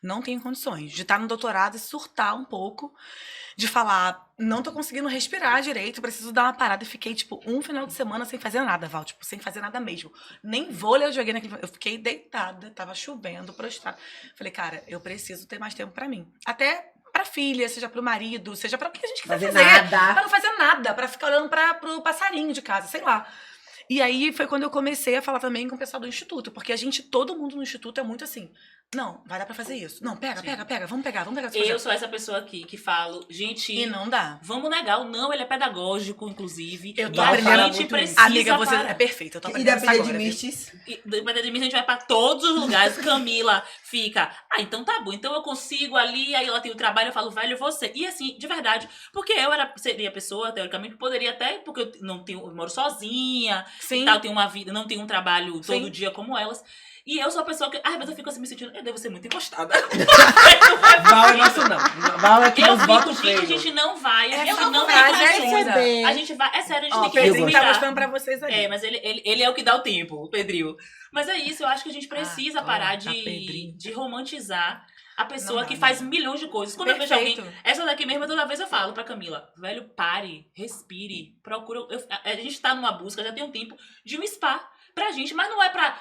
não tenho condições de estar no doutorado e surtar um pouco, de falar, não tô conseguindo respirar direito, preciso dar uma parada. E fiquei, tipo, um final de semana sem fazer nada, Val, tipo, sem fazer nada mesmo. Nem vôlei eu joguei naquele... Eu fiquei deitada, tava chovendo, prostrada. Falei, cara, eu preciso ter mais tempo pra mim. Até pra filha, seja pro marido, seja pra o que a gente quiser Fazer fazer. nada. Pra não fazer nada, pra ficar olhando pro passarinho de casa, sei lá. E aí foi quando eu comecei a falar também com o pessoal do instituto, porque todo mundo no instituto é muito assim, não, vai dar pra fazer isso. Não, pega, vamos pegar esse Eu projeto. sou essa pessoa aqui que falo, gente, E não dá. vamos negar o não, ele é pedagógico, inclusive. Eu e tô a aprendendo gente muito precisa Amiga, você parar. é perfeita, eu tô E aprendendo isso depender de agora, viu? mistes. E, dependendo de mim, a gente vai pra todos os lugares. Camila fica, então tá bom, então eu consigo ali, aí ela tem o trabalho, eu falo, velho, você. E assim, de verdade, porque seria a pessoa, teoricamente, poderia até, porque eu moro sozinha, Sim. e tal, tenho uma vida, não tenho um trabalho todo Sim. dia como elas. E eu sou a pessoa que, mas eu fico assim me sentindo, eu devo ser muito encostada. Val é nosso não. Val é que Eu nos fico, bota gente, a feio. gente não vai, a É gente uma não frase, tem é condições. linda. A gente vai, é sério, a gente Ó, tem o que Pedrinho tá respirar. mostrando pra vocês ali. É, mas ele é o que dá o tempo, o Pedrinho. Mas é isso, eu acho que a gente precisa Ah, parar tá, Pedrinho. de romantizar a pessoa Não dá, que não faz dá. milhões de coisas. Quando eu vejo Perfeito. alguém, essa daqui mesmo, toda vez eu falo pra Camila, velho, pare, respire, procura. A gente tá numa busca, já tem um tempo, de um spa pra gente, mas não é pra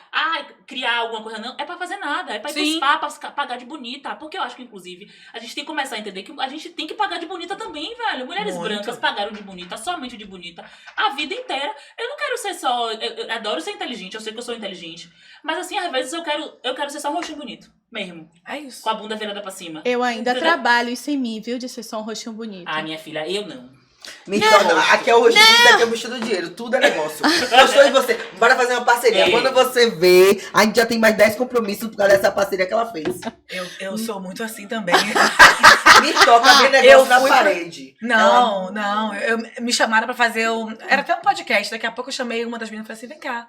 criar alguma coisa, não. É pra fazer nada. É pra ir pro Sim. spa, pra pagar de bonita. Porque eu acho que, inclusive, a gente tem que começar a entender que a gente tem que pagar de bonita também, velho. Mulheres Muito. brancas pagaram de bonita, somente de bonita, a vida inteira. Eu não quero ser só... Eu adoro ser inteligente, eu sei que eu sou inteligente. Mas, assim, às vezes eu quero ser só um rostinho bonito. Mesmo. É isso. Com a bunda virada pra cima. Eu ainda Entendeu? trabalho isso em mim, viu? De ser só um rostinho bonito. Ah, minha filha, eu não. Mentira, aqui é o rosto, aqui é o bicho do dinheiro, tudo é negócio. Gostou de você? Bora fazer uma parceria. É. Quando você vê, a gente já tem mais 10 compromissos por causa dessa parceria que ela fez. Eu sou muito assim também. Me toca ver negócio Eu na fui- parede. Não. Me chamaram pra fazer Era até um podcast. Daqui a pouco eu chamei uma das meninas e falei assim: vem cá.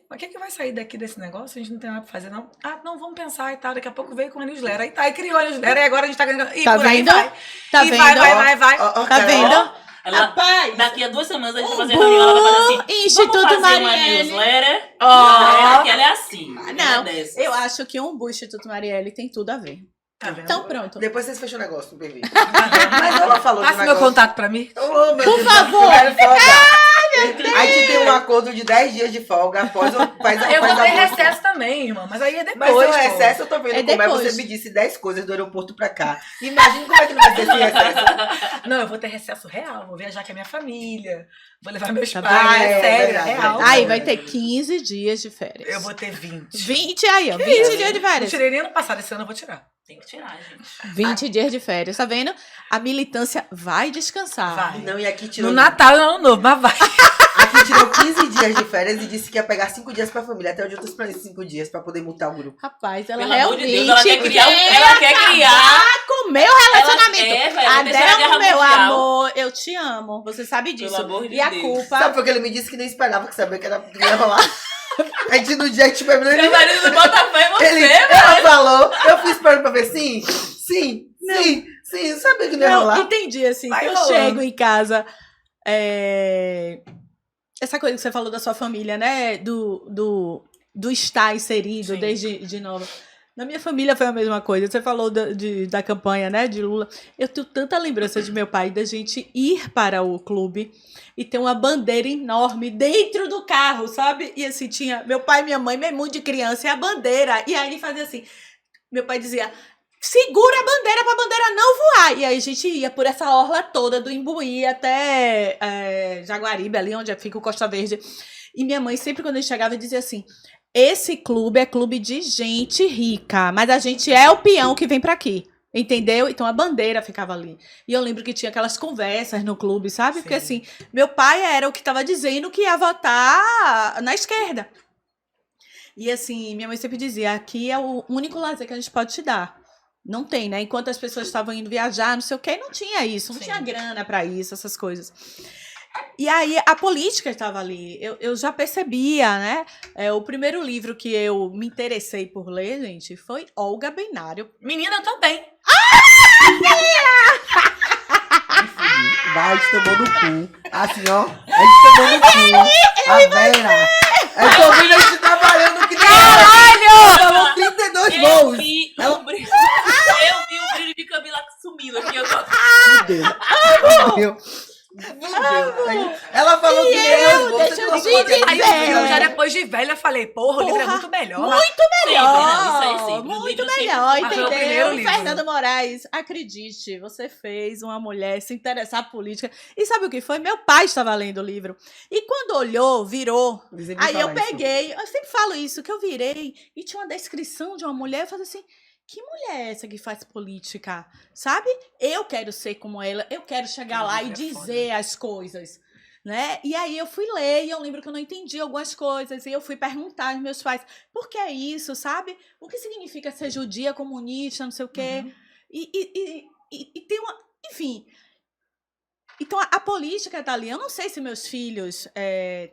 O que vai sair daqui desse negócio? A gente não tem nada pra fazer, não. Ah, não, vamos pensar e tal. Daqui a pouco veio com a newsletter. Aí tá, aí criou a newsletter. E agora a gente tá ganhando. E Tá por aí vendo? vai. Tá E vendo? vai. Ó, ó, Tá Carol, vendo? Ela, Rapaz! daqui a 2 semanas a gente vai fazer reunião, ela vai fazer assim. Instituto Vamos fazer uma Marielle. newsletter. Ó. Que ela é assim. Não, ela é dessas. eu acho que um boost Instituto Marielle tem tudo a ver. Tá vendo? Então pronto. Depois vocês fecham o negócio no PV. Mas ela falou de Passa meu negócio. contato pra mim. Oh, meu Por Deus, favor. eu quero folga. A gente tem um acordo de 10 dias de folga após faz Eu vou ter agosto. recesso também, irmã. Mas aí é Mas depois. seu pô. recesso, eu tô vendo É como é. depois. Você me disse 10 coisas do aeroporto pra cá. Imagina como é que não vai ter esse recesso. Não, eu vou ter recesso real. Vou viajar com a minha família. Vou levar meus Tá pais. vendo? É É sério, verdade, real. Aí vai ter 15 dias de férias. Eu vou ter 20. 20 aí, ó. 20 dias de Não férias. tirei nem ano passado, esse ano eu vou tirar. Tem que tirar, gente. 20 dias de férias, tá vendo? A militância vai descansar. Vai. Não, e aqui tirou, No Natal e no Ano Novo, mas vai. aqui tirou 15 dias de férias e disse que ia pegar 5 dias pra família. Até hoje eu tô esperando 5 dias pra poder multar o grupo. Rapaz, ela Pelo amor de realmente Deus, ela quer criar. Ela quer criar. com o meu relacionamento. É, velho, a terceira Adel, guerra meu mundial. amor, eu te amo. Você sabe disso. Pelo amor de e a Deus. culpa... Sabe porque ele me disse que nem esperava, que sabia que era que ia rolar. A gente no dia que tipo, Seu marido não bota fé em você, velho. ela falou, eu fui esperando pra ver sim, sabia que não ia Não, rolar. entendi, assim, Vai que eu rolando. chego em casa... Essa coisa que você falou da sua família, né? Do estar inserido Sim. desde de novo. Na minha família foi a mesma coisa. Você falou da campanha, né? De Lula. Eu tenho tanta lembrança de meu pai, da gente ir para o clube e ter uma bandeira enorme dentro do carro, sabe? E assim, tinha meu pai, minha mãe, meu irmão de criança e a bandeira. E aí fazia assim. Meu pai dizia... segura a bandeira pra bandeira não voar. E aí a gente ia por essa orla toda do Imbuí até Jaguaribe, ali onde fica o Costa Verde. E minha mãe sempre quando a gente chegava dizia assim, esse clube é clube de gente rica, mas a gente é o peão que vem pra aqui. Entendeu? Então a bandeira ficava ali. E eu lembro que tinha aquelas conversas no clube, sabe? Porque assim, meu pai era o que estava dizendo que ia votar na esquerda. E assim, minha mãe sempre dizia, aqui é o único lazer que a gente pode te dar. Não tem, né? Enquanto as pessoas estavam indo viajar, não sei o quê, não tinha isso, não tinha grana pra isso, essas coisas. E aí a política estava ali. Eu já percebia, né? O primeiro livro que eu me interessei por ler, gente, foi Olga Benário. Menina, eu também. Vai, a gente tomou no cu. Assim, ó. A gente tomou no cu. A Vera. Eu tô vendo a gente trabalhando que nem ela. Tomou 32 Eu voos. vi Ela- o brilho. Eu vi o brilho de Camila sumindo aqui. Eu tô... Fudeu. Ela falou que eu, deixa eu te dizer. Aí eu já depois de velha falei, porra, o livro é muito melhor. Muito Sempre, não, isso aí sempre. O Muito livro sempre- melhor, Mas foi o entendeu? primeiro livro. Fernanda Moraes, acredite, você fez uma mulher se interessar por política. E sabe o que foi? Meu pai estava lendo o livro. E quando olhou, virou. Aí eu peguei, eu sempre falo isso, que eu virei e tinha uma descrição de uma mulher, eu falei assim, que mulher é essa que faz política? Sabe? Eu quero ser como ela, eu quero chegar lá e dizer as coisas. Né? E aí eu fui ler e eu lembro que eu não entendi algumas coisas e eu fui perguntar aos meus pais, por que é isso, sabe? O que significa ser judia, comunista, não sei o quê. E tem uma... Enfim... Então, a política tá ali. Eu não sei se meus filhos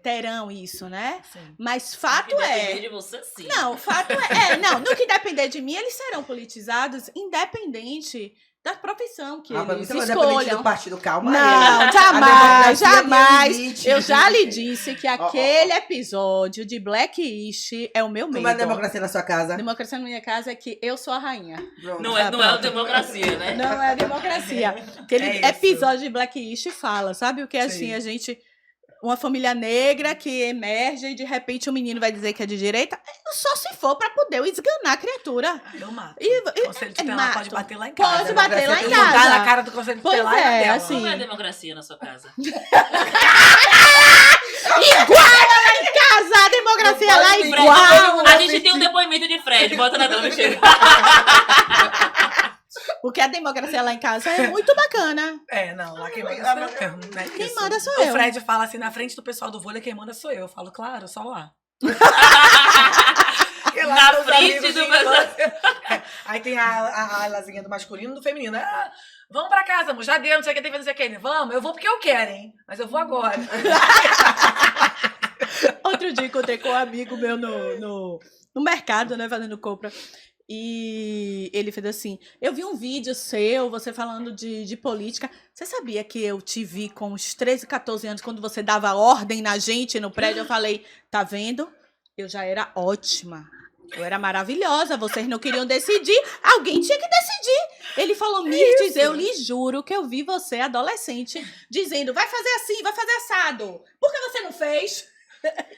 terão isso, né? Sim. Mas fato Se depender é... de você, sim. Não, fato é... Não, no que depender de mim, eles serão politizados independente da profissão que eles Você vai dependente escolham. do partido, calma aí. Não, A jamais, democracia tem jamais. limite. Eu já lhe disse que aquele episódio de Blackish é o meu medo. Como é democracia na sua casa? Democracia na minha casa é que eu sou a rainha. Pronto. Não é democracia, né? Não é democracia. Aquele É isso. episódio de Blackish fala, sabe? O que é assim, Sim. a gente... Uma família negra que emerge e de repente o menino vai dizer que é de direita. Só se for pra poder esganar a criatura. Eu mato. E- Conselho tutelar mato. pode bater lá em casa. Pode bater lá em Democracia Jogar na casa. cara do conselho Pois tutelar é, e na tela. assim. Como é a democracia na sua casa? Casa, a democracia Não lá pode igual. A gente tem um depoimento de Fred. Bota na tela no chega. Porque a democracia lá em casa é muito bacana. Não, lá quem manda sou eu. Né? Quem Isso. manda sou O eu. Fred fala assim, na frente do pessoal do vôlei, quem manda sou eu. Eu falo, claro, só lá. Porque lá Na meus frente amigos do de infância. Aí tem a alazinha do masculino e do feminino. Ah, vamos pra casa, amor, já deu, não sei o que, tem que fazer não sei o que. Vamos, eu vou porque eu quero, hein? Mas eu vou agora. Outro dia encontrei com um amigo meu no mercado, né, fazendo compra. E ele fez assim, eu vi um vídeo seu, você falando de política. Você sabia que eu te vi com uns 13, 14 anos, quando você dava ordem na gente no prédio? Eu falei, tá vendo? Eu já era ótima. Eu era maravilhosa, vocês não queriam decidir, alguém tinha que decidir. Ele falou, Mirtes, eu lhe juro que eu vi você, adolescente, dizendo, vai fazer assim, vai fazer assado. Por que você não fez?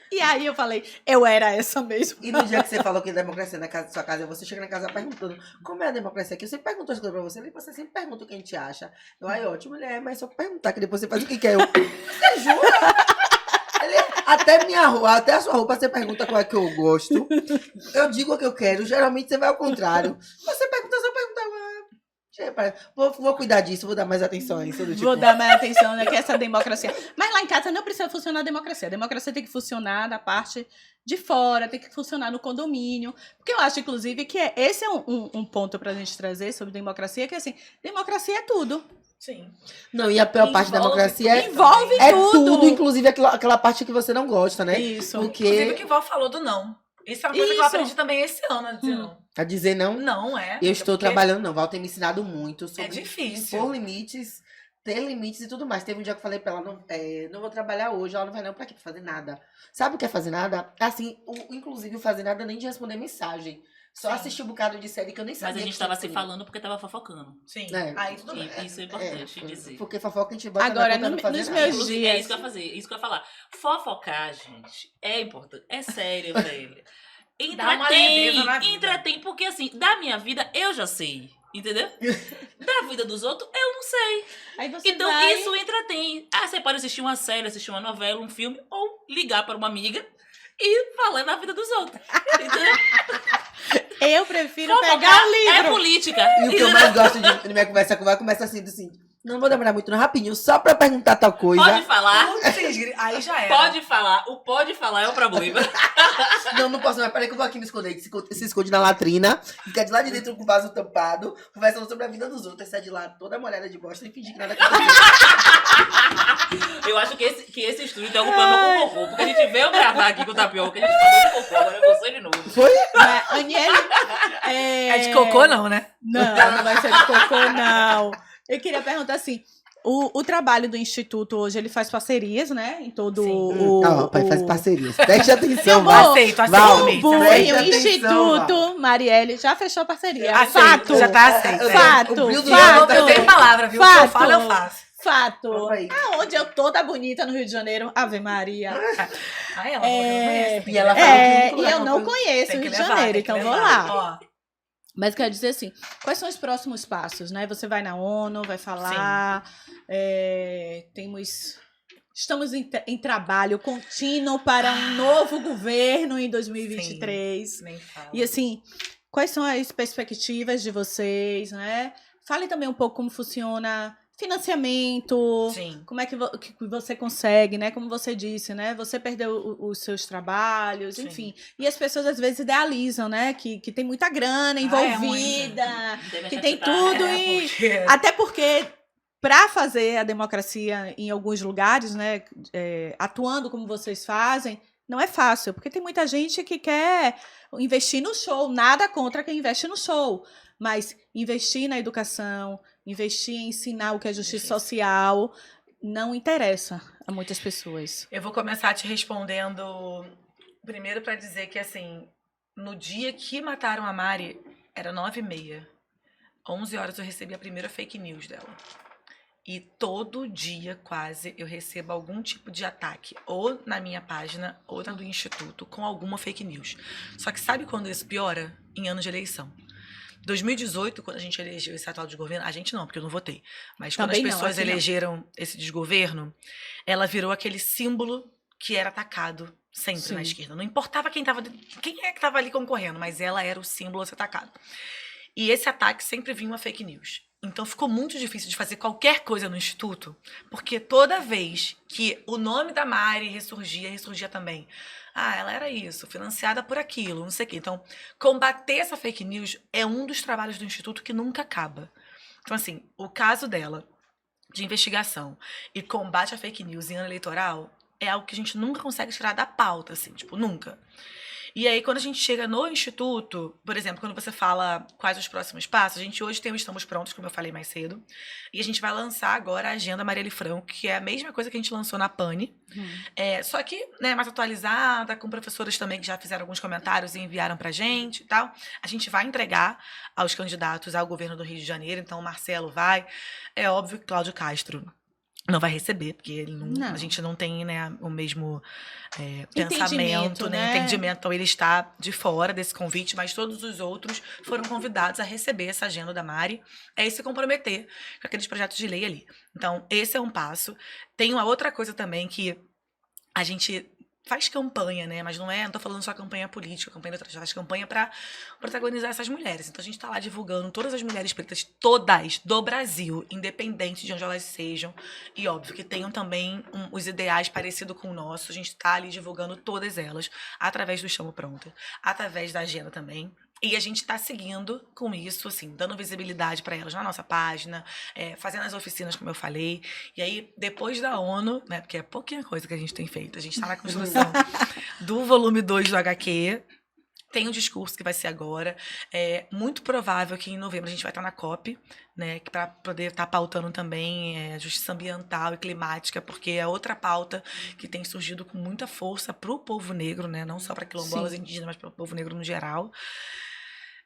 E aí eu falei, eu era essa mesmo. E no dia que você falou que a democracia na sua casa, você chega na casa perguntando como é a democracia aqui. Eu sempre pergunto as coisas pra você, e você sempre pergunta o que a gente acha. Eu, ai, ótimo, mulher, mas só perguntar, que depois você faz o que quer. Eu, você jura? Até minha roupa, até a sua roupa, você pergunta qual é que eu gosto. Eu digo o que eu quero, geralmente você vai ao contrário. Você pergunta, só pergunta. Vou cuidar disso, vou dar mais atenção a isso. do tipo, Vou dar mais atenção, né, que é essa democracia. Mas lá em casa não precisa funcionar a democracia. A democracia tem que funcionar da parte de fora, tem que funcionar no condomínio. Porque eu acho, inclusive, que esse é um ponto pra gente trazer sobre democracia, que assim, democracia é tudo. Sim. Não, e a pior parte da democracia Envolve é tudo. tudo, inclusive aquela parte que você não gosta, né? Isso. Inclusive o Porque que o Val falou do não. Isso é uma coisa que eu Isso. aprendi também esse ano, a dizer não. a dizer não, Não é. eu estou porque trabalhando, não. Val tem me ensinado muito sobre É difícil. impor limites, ter limites e tudo mais. Teve um dia que eu falei pra ela, não vou trabalhar hoje, ela não vai não pra quê? Pra fazer nada. Sabe o que é fazer nada? Assim, inclusive o fazer nada nem de responder mensagem. Só Sim. assistir um bocado de série que eu nem sabia. Mas a gente que tava tinha. se falando porque tava fofocando. Sim. É. Aí tudo bem. E isso é importante dizer. Porque fofoca a gente bota Agora, na conta, no- não fazer nos nada. meus Inclusive, dias. é isso que eu ia fazer, isso que eu ia falar. Fofocar, gente, é importante. É sério, velho. Dá uma leveza na vida. Entretém, porque assim, da minha vida eu já sei. Entendeu? Da vida dos outros, eu não sei. Aí você Então, vai... isso entretém. Ah, você pode assistir uma série, assistir uma novela, um filme, ou ligar para uma amiga e falar na vida dos outros. Entendeu? Eu prefiro Fofocar pegar o é livro. política. E o que eu mais gosto de minha conversa com ela, começa assim, não vou demorar muito, não, rapidinho, só pra perguntar tal coisa. Pode falar. Aí já era. Pode falar. O pode falar é o problema. Não posso mais, peraí que eu vou aqui me esconder, se esconde na latrina, fica de lá de dentro com o vaso tampado, conversando sobre a vida dos outros, sai de lá toda molhada de bosta e fingir que nada aconteceu. Eu acho que esse estúdio tem algum problema com cocô. Porque a gente veio gravar aqui com o Tapioca, a gente falou de cocô, agora é você de novo. Foi? Mas, Aniele... É de cocô, não, né? Não vai ser de cocô, não. Eu queria perguntar assim, o trabalho do Instituto hoje, ele faz parcerias, né? Em todo o... Não, pai, faz parcerias. Preste atenção, Meu vai. amor, Aceito, Val, Mitz, O preste aceito. atenção, Marielle já fechou a parceria. Aceito, Fato. já tá aceito. Eu- Fato. o brilho do Fato. Eu tenho palavra, viu? O que eu Fato. falo, eu faço. Fato. Vamos aí. Aonde eu toda bonita no Rio de Janeiro, Ave Maria. Aí ela falou que não conhece. tem E ela que falou levar. que E nunca eu não levou. conheço o Tem que Rio de levar, Janeiro, tem que então vou levar. lá. Ó, Mas quero dizer assim, quais são os próximos passos, né? Você vai na ONU, vai falar, estamos em trabalho contínuo para um novo governo em 2023. nem falo. E assim, quais são as perspectivas de vocês, né? Fale também um pouco como funciona financiamento, Sim. como é que você consegue, né? Como você disse, né? Você perdeu os seus trabalhos, Sim. enfim. E as pessoas às vezes idealizam, né? Que tem muita grana envolvida, que tem tudo e... Porque... Até porque, para fazer a democracia em alguns lugares, né? Atuando como vocês fazem, não é fácil. Porque tem muita gente que quer investir no show. Nada contra quem investe no show. Mas investir na educação, investir em ensinar o que é justiça social, não interessa a muitas pessoas. Eu vou começar te respondendo primeiro para dizer que, assim, no dia que mataram a Mari, era 9h30. 11 horas eu recebi a primeira fake news dela. E todo dia, quase, eu recebo algum tipo de ataque, ou na minha página, ou na do Instituto, com alguma fake news. Só que sabe quando isso piora? Em anos de eleição. 2018, quando a gente elegeu esse atual desgoverno, a gente não, porque eu não votei, mas quando Também as não, pessoas aqui não. elegeram esse desgoverno, ela virou aquele símbolo que era atacado sempre Sim. na esquerda. Não importava quem é que estava ali concorrendo, mas ela era o símbolo a ser atacado. E esse ataque sempre vinha uma fake news. Então ficou muito difícil de fazer qualquer coisa no Instituto, porque toda vez que o nome da Mari ressurgia também. Ah, ela era isso, financiada por aquilo, não sei o quê. Então, combater essa fake news é um dos trabalhos do Instituto que nunca acaba. Então, assim, o caso dela, de investigação e combate à fake news em ano eleitoral, é algo que a gente nunca consegue tirar da pauta, assim, tipo, nunca. E aí, quando a gente chega no Instituto, por exemplo, quando você fala quais os próximos passos, a gente hoje tem o Estamos Prontos, como eu falei mais cedo, e a gente vai lançar agora a Agenda Marielle Franco, que é a mesma coisa que a gente lançou na Pane, só que, né, mais atualizada, com professoras também que já fizeram alguns comentários e enviaram pra gente e tal. A gente vai entregar aos candidatos ao governo do Rio de Janeiro, então o Marcelo vai. É óbvio que Cláudio Castro não vai receber, porque ele Não. a gente não tem, né, o mesmo Entendimento, pensamento, né? entendimento. Então ele está de fora desse convite, mas todos os outros foram convidados a receber essa agenda da Mari e se comprometer com aqueles projetos de lei ali. Então, esse é um passo. Tem uma outra coisa também que a gente faz campanha, né? Mas não tô falando só campanha política, campanha outra, faz campanha para protagonizar essas mulheres. Então a gente tá lá divulgando todas as mulheres pretas, todas do Brasil, independente de onde elas sejam. E óbvio que tenham também os ideais parecidos com o nosso. A gente tá ali divulgando todas elas, através do Estamos Pronta, através da agenda também. E a gente tá seguindo com isso, assim, dando visibilidade para elas na nossa página, fazendo as oficinas, como eu falei. E aí, depois da ONU, né, porque é pouquinha coisa que a gente tem feito, a gente tá na construção do volume 2 do HQ, tem o discurso que vai ser agora. É muito provável que em novembro a gente vai estar na COP, né, para poder estar pautando também justiça ambiental e climática, porque é outra pauta que tem surgido com muita força para o povo negro, né, não só para quilombolas e indígenas, mas para o povo negro no geral.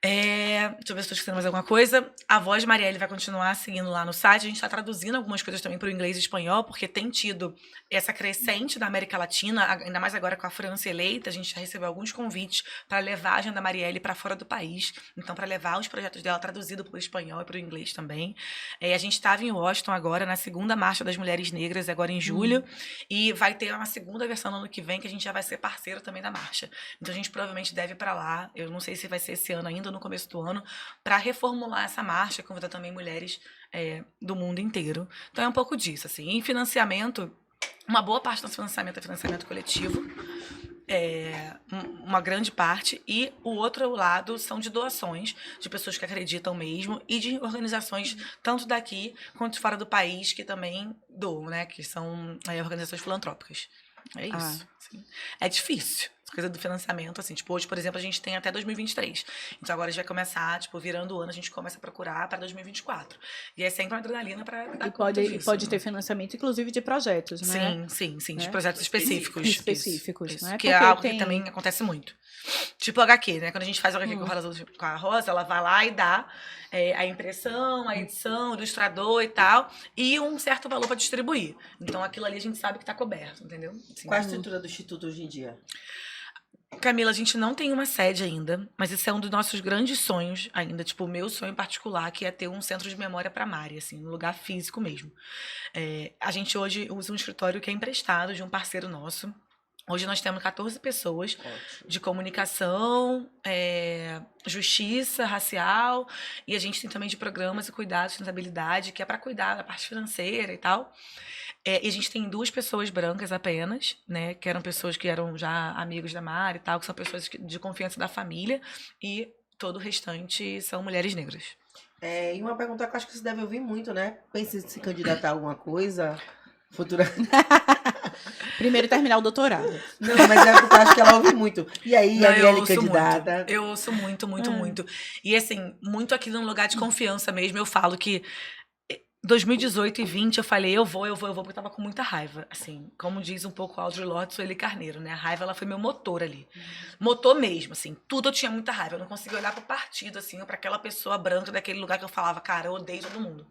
Deixa eu ver se estou esquecendo mais alguma coisa. A Voz Marielle vai continuar seguindo lá no site. A gente está traduzindo algumas coisas também para o inglês e espanhol, porque tem tido essa crescente da América Latina, ainda mais agora com a França eleita. A gente já recebeu alguns convites para levar a agenda Marielle para fora do país. Então, para levar os projetos dela traduzido para o espanhol e para o inglês também. A gente estava em Washington agora, na segunda Marcha das Mulheres Negras, agora em julho. E vai ter uma segunda versão no ano que vem, que a gente já vai ser parceiro também da marcha. Então, a gente provavelmente deve ir para lá. Eu não sei se vai ser esse ano ainda, no começo do ano, para reformular essa marcha, convidar também mulheres do mundo inteiro. Então é um pouco disso, assim. Em financiamento, uma boa parte do nosso financiamento é financiamento coletivo, uma grande parte, e o outro lado são de doações de pessoas que acreditam mesmo e de organizações tanto daqui quanto fora do país que também doam, né? Que são organizações filantrópicas. É isso. Assim. É difícil. Coisa do financiamento, assim, tipo, hoje, por exemplo, a gente tem até 2023. Então, agora a gente vai começar, tipo, virando o ano, a gente começa a procurar para 2024. E é sempre uma adrenalina para dar conta disso, pode ter financiamento, inclusive, de projetos, né? Sim, de projetos específicos. Específicos, isso, né? Que é algo que também acontece muito. Tipo HQ, né? Quando a gente faz HQ com a Rosa, ela vai lá e dá a impressão, a edição, o ilustrador e tal, e um certo valor para distribuir. Então, aquilo ali a gente sabe que está coberto, entendeu? Assim, Qual a estrutura do Instituto hoje em dia? Camila, a gente não tem uma sede ainda, mas esse é um dos nossos grandes sonhos ainda, tipo, o meu sonho em particular, que é ter um centro de memória para Mari, assim, um lugar físico mesmo. A gente hoje usa um escritório que é emprestado de um parceiro nosso. Hoje nós temos 14 pessoas de comunicação, justiça racial, e a gente tem também de programas e cuidados, sustentabilidade, que é para cuidar da parte financeira e tal. E a gente tem 2 pessoas brancas apenas, né? Que eram pessoas que eram já amigos da Mari e tal, que são pessoas de confiança da família, e todo o restante são mulheres negras. E uma pergunta que eu acho que você deve ouvir muito, né? Pensa em se candidatar a alguma coisa futura. Primeiro terminar o doutorado. Não, mas é porque eu acho que ela ouve muito. E aí, a Miele candidata? Eu ouço muito. E assim, muito aqui num lugar de confiança mesmo, eu falo que 2018 e 20 eu falei, eu vou, porque eu tava com muita raiva. Assim, como diz um pouco Audre Lorde, Sueli Carneiro, né? A raiva, ela foi meu motor ali. Motor mesmo, assim. Tudo eu tinha muita raiva. Eu não conseguia olhar pro partido, assim, ou pra aquela pessoa branca daquele lugar que eu falava, cara, eu odeio todo mundo.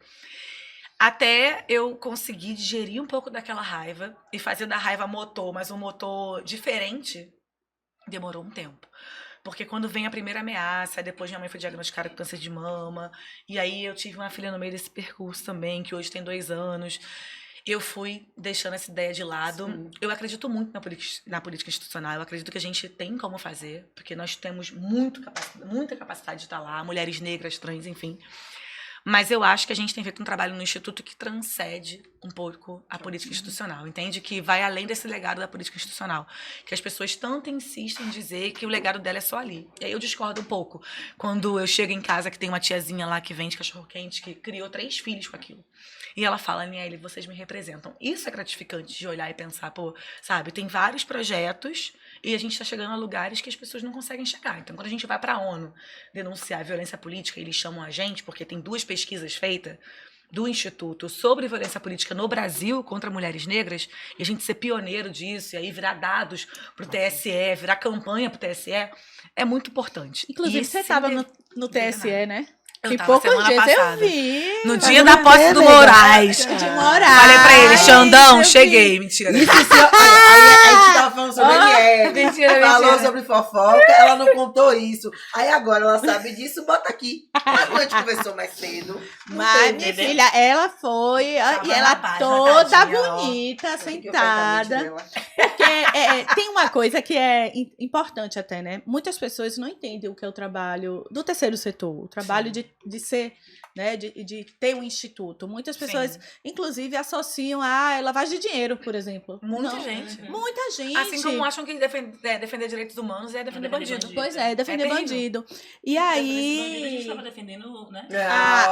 Até eu conseguir digerir um pouco daquela raiva e fazer da raiva motor, mas um motor diferente, demorou um tempo. Porque quando vem a primeira ameaça, depois minha mãe foi diagnosticada com câncer de mama, e aí eu tive uma filha no meio desse percurso também, que hoje tem 2 anos, eu fui deixando essa ideia de lado. Sim. Eu acredito muito na política institucional, eu acredito que a gente tem como fazer, porque nós temos muita capacidade de estar lá, mulheres negras, trans, enfim. Mas eu acho que a gente tem feito um trabalho no Instituto que transcende um pouco a política institucional, entende? Que vai além desse legado da política institucional. Que as pessoas tanto insistem em dizer que o legado dela é só ali. E aí eu discordo um pouco. Quando eu chego em casa que tem uma tiazinha lá que vende cachorro-quente, que criou 3 filhos com aquilo. E ela fala, Aniele, vocês me representam. Isso é gratificante de olhar e pensar, pô, sabe, tem vários projetos e a gente está chegando a lugares que as pessoas não conseguem chegar. Então, quando a gente vai para a ONU denunciar a violência política, eles chamam a gente, porque tem 2 pesquisas feitas do Instituto sobre violência política no Brasil contra mulheres negras, e a gente ser pioneiro disso, e aí virar dados para o TSE, virar campanha para o TSE, é muito importante. Inclusive, você estava no TSE, né? Eu em tava poucos semana dias passada. eu vi. No dia da posse do Moraes. De Moraes. Falei pra ele, Xandão, cheguei. Mentira. Isso, aí a gente tava falando sobre Aniele. Mentira. Falou sobre fofoca, ela não contou isso. Aí agora ela sabe disso, bota aqui. Mas a gente conversou mais cedo. Mas, minha filha, ela foi, Tava e ela na página, toda tadinha, ó. bonita, Sabe que eu perco a mente sentada. dela? Porque tem uma coisa que é importante até, né? Muitas pessoas não entendem o que é o trabalho do terceiro setor, o trabalho de ser, né? De ter um instituto. Muitas pessoas, inclusive, associam a lavagem de dinheiro, por exemplo. Muita Não, gente. Muita gente. Assim como acham que defender direitos humanos é defender bandido. Pois é, defender terrível. bandido. E A aí... gente tava defendendo, né?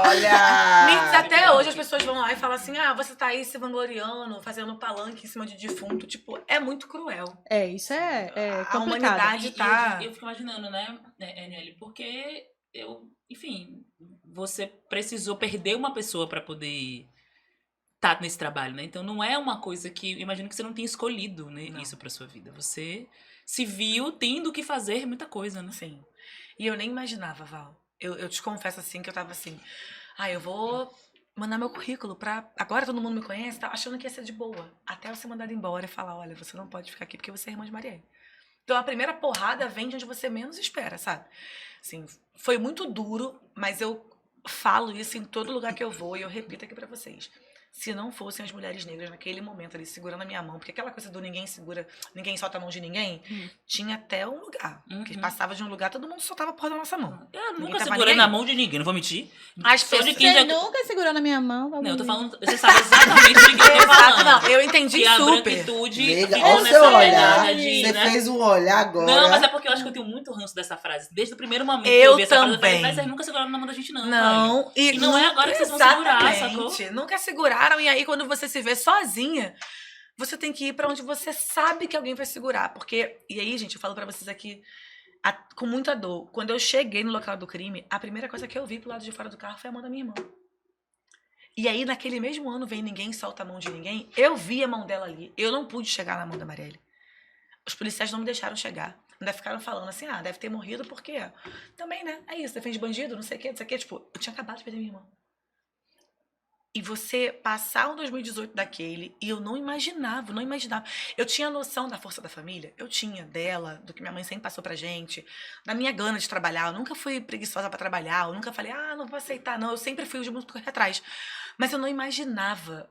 Olha! Até hoje as pessoas vão lá e falam assim, você tá aí se vangloriando, fazendo palanque em cima de defunto. Tipo, é muito cruel. Isso é A complicado. humanidade tá... Eu fico imaginando, né, Aniele, porque enfim, você precisou perder uma pessoa pra poder estar nesse trabalho, né? Então não é uma coisa que, imagino que você não tenha escolhido, né, isso pra sua vida. Você se viu tendo que fazer muita coisa, né? Sim. E eu nem imaginava, Val. Eu te confesso assim, que eu tava assim, eu vou mandar meu currículo pra... Agora todo mundo me conhece, tá achando que ia ser de boa. Até eu ser mandada embora e falar, olha, você não pode ficar aqui porque você é irmã de Marielle. Então a primeira porrada vem de onde você menos espera, sabe? Assim, foi muito duro, mas eu falo isso em todo lugar que eu vou e eu repito aqui pra vocês. Se não fossem as mulheres negras naquele momento ali segurando a minha mão, porque aquela coisa do ninguém solta a mão de ninguém, tinha até um lugar. Que passava de um lugar, todo mundo soltava a porra da nossa mão. Eu Ninguém nunca tava segurei nem na aí. mão de ninguém, não vou mentir. As Só de pessoas- quem Você já... nunca segurou na minha mão. Não, eu tô falando... Você sabe exatamente de quem eu tô Exato, falando. não, eu entendi Que a super. branquitude Nega, ficou olha o nessa seu olhar. pegada de, Você né? fez um olhar agora. Não, mas é porque eu acho que eu tenho muito ranço dessa frase. Desde o primeiro momento que Eu eu vi essa frase, eu falei, também. mas vocês nunca seguraram na mão da gente, não. velho. Não, E não é agora que vocês vão segurar, exatamente. sacou? Nunca seguraram, e aí quando você se vê sozinha, você tem que ir pra onde você sabe que alguém vai segurar. Porque, e aí, gente, eu falo pra vocês aqui com muita dor. Quando eu cheguei no local do crime, a primeira coisa que eu vi pro lado de fora do carro foi a mão da minha irmã. E aí, naquele mesmo ano, vem Ninguém Solta a Mão de Ninguém, eu vi a mão dela ali. Eu não pude chegar na mão da Marielle. Os policiais não me deixaram chegar. Ainda ficaram falando assim, deve ter morrido porque... Também, né? É isso, defende bandido, não sei o quê, não sei o quê. Tipo, eu tinha acabado de perder minha irmã. E você passar um 2018 daquele, e eu não imaginava. Eu tinha noção da força da família, eu tinha dela, do que minha mãe sempre passou pra gente, da minha gana de trabalhar. Eu nunca fui preguiçosa pra trabalhar, eu nunca falei, não vou aceitar, não. Eu sempre fui de muito correr atrás. Mas eu não imaginava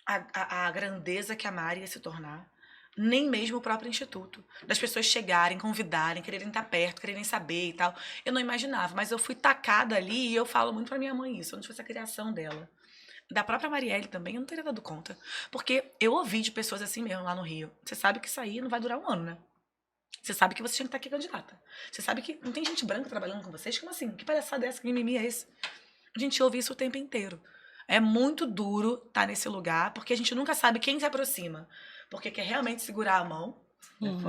a grandeza que a Mari ia se tornar, nem mesmo o próprio instituto. Das pessoas chegarem, convidarem, quererem estar perto, quererem saber e tal. Eu não imaginava, mas eu fui tacada ali, e eu falo muito pra minha mãe isso, onde fosse a criação dela. Da própria Marielle também, eu não teria dado conta. Porque eu ouvi de pessoas assim mesmo lá no Rio. Você sabe que isso aí não vai durar um ano, né? Você sabe que você tinha que estar aqui candidata. Você sabe que não tem gente branca trabalhando com vocês? Como assim? Que palhaçada é essa? Que mimimi é esse? A gente ouve isso o tempo inteiro. É muito duro estar nesse lugar, porque a gente nunca sabe quem se aproxima. Porque quer realmente segurar a mão,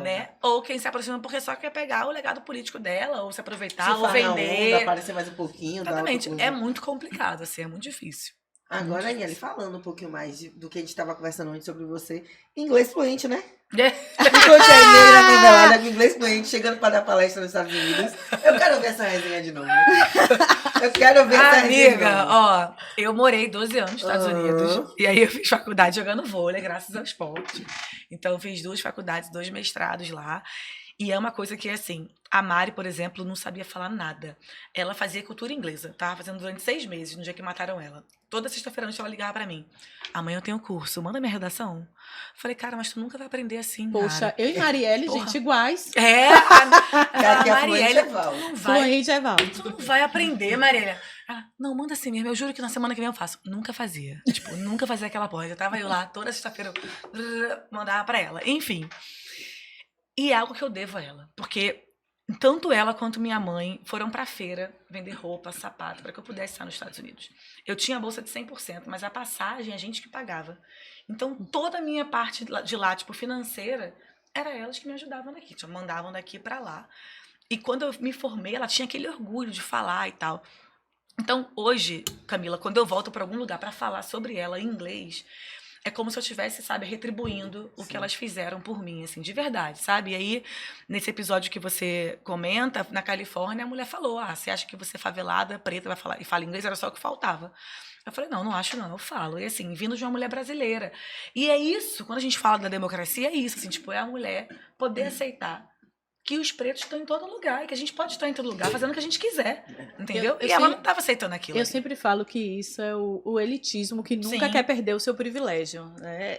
né? Ou quem se aproxima porque só quer pegar o legado político dela, ou se aproveitar, ou vender. Aparecer mais um pouquinho. Exatamente. É muito complicado, assim, é muito difícil. Agora, Aniele, falando um pouquinho mais do que a gente estava conversando antes sobre você. Inglês fluente, né? Encontrei a negra nivelada com inglês fluente, chegando para dar palestra nos Estados Unidos. Eu quero ver essa resenha de novo. Eu quero ver essa resenha de Amiga, novo. ó, eu morei 12 anos nos Estados Unidos. E aí eu fiz faculdade jogando vôlei, graças ao esporte. Então eu fiz 2 faculdades, 2 mestrados lá. E é uma coisa que, assim, a Mari, por exemplo, não sabia falar nada. Ela fazia cultura inglesa. Tava fazendo durante 6 meses, no dia que mataram ela. Toda sexta-feira ela ligava pra mim. Amanhã eu tenho curso, manda minha redação. Falei, cara, mas tu nunca vai aprender assim, Poxa, Mari. eu e Marielle, Porra. gente, iguais. Aqui a a fluente Marielle é Val. não vai. Fluente é Val. Tu não vai aprender, Marielle. Ela, não, manda assim mesmo. Eu juro que na semana que vem eu faço. Nunca fazia. Tipo, nunca fazia aquela porra. Eu tava eu lá, toda sexta-feira, eu mandava pra ela. Enfim. E é algo que eu devo a ela. Porque tanto ela quanto minha mãe foram pra feira vender roupa, sapato, para que eu pudesse estar nos Estados Unidos. Eu tinha a bolsa de 100%, mas a passagem a gente que pagava. Então, toda a minha parte de lá, tipo, financeira, era elas que me ajudavam daqui. Tipo, mandavam daqui pra lá. E quando eu me formei, ela tinha aquele orgulho de falar e tal. Então, hoje, Camila, quando eu volto pra algum lugar pra falar sobre ela em inglês, é como se eu estivesse, sabe, retribuindo o que elas fizeram por mim, assim, de verdade, sabe? E aí, nesse episódio que você comenta, na Califórnia, a mulher falou, você acha que você é favelada, preta, vai falar, e fala inglês, era só o que faltava. Eu falei, não acho não, eu falo. E assim, vindo de uma mulher brasileira. E é isso, quando a gente fala da democracia, é isso, assim, tipo, é a mulher poder aceitar que os pretos estão em todo lugar, e que a gente pode estar em todo lugar fazendo o que a gente quiser, entendeu? Eu e ela sempre- não estava aceitando aquilo. Eu ali. sempre falo que isso é o elitismo que nunca Sim. quer perder o seu privilégio, né?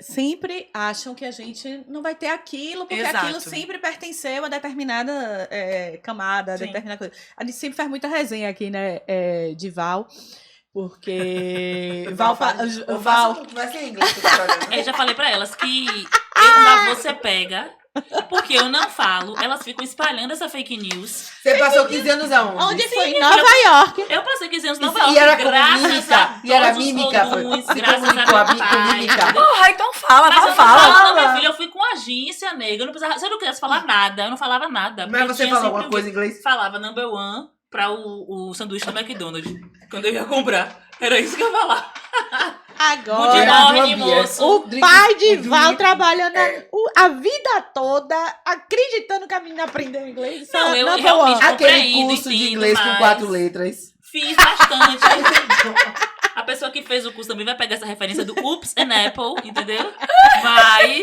Sempre acham que a gente não vai ter aquilo, porque Exato. aquilo sempre pertenceu a determinada camada, a Sim. determinada coisa. A gente sempre faz muita resenha aqui, né, de Val, porque Val... Val Vai ser em inglês que eu tô olhando. Eu já falei pra elas que eu na Você Pega, porque eu não falo, elas ficam espalhando essa fake news. Você passou 15 anos aonde? onde foi? Em Nova York. Eu passei 15 anos na Isso- Nova York, e era com graças mímica, a e era todos os mímica, comuns, se graças comunicou a a meu com pai, mímica. entendeu? Porra, então fala, Mas eu não fala. falo, minha filha, eu fui com agência, nega, eu não precisava, se eu não quisesse falar nada, eu não falava nada. Mas porque você tinha falou sempre alguma coisa em inglês? Falava number one pra o sanduíche do McDonald's, quando eu ia comprar. Era isso que eu falava. Agora, Good morning, Bia. moço. o pai de o Val drink- trabalhando a vida toda, acreditando que a menina aprendeu inglês. Não, eu vou realmente- amar. Aquele Compreendo, curso de entendo, inglês com mas- 4 letras. Fiz bastante. A pessoa que fez o curso também vai pegar essa referência do Oops and Apple, entendeu? Mas...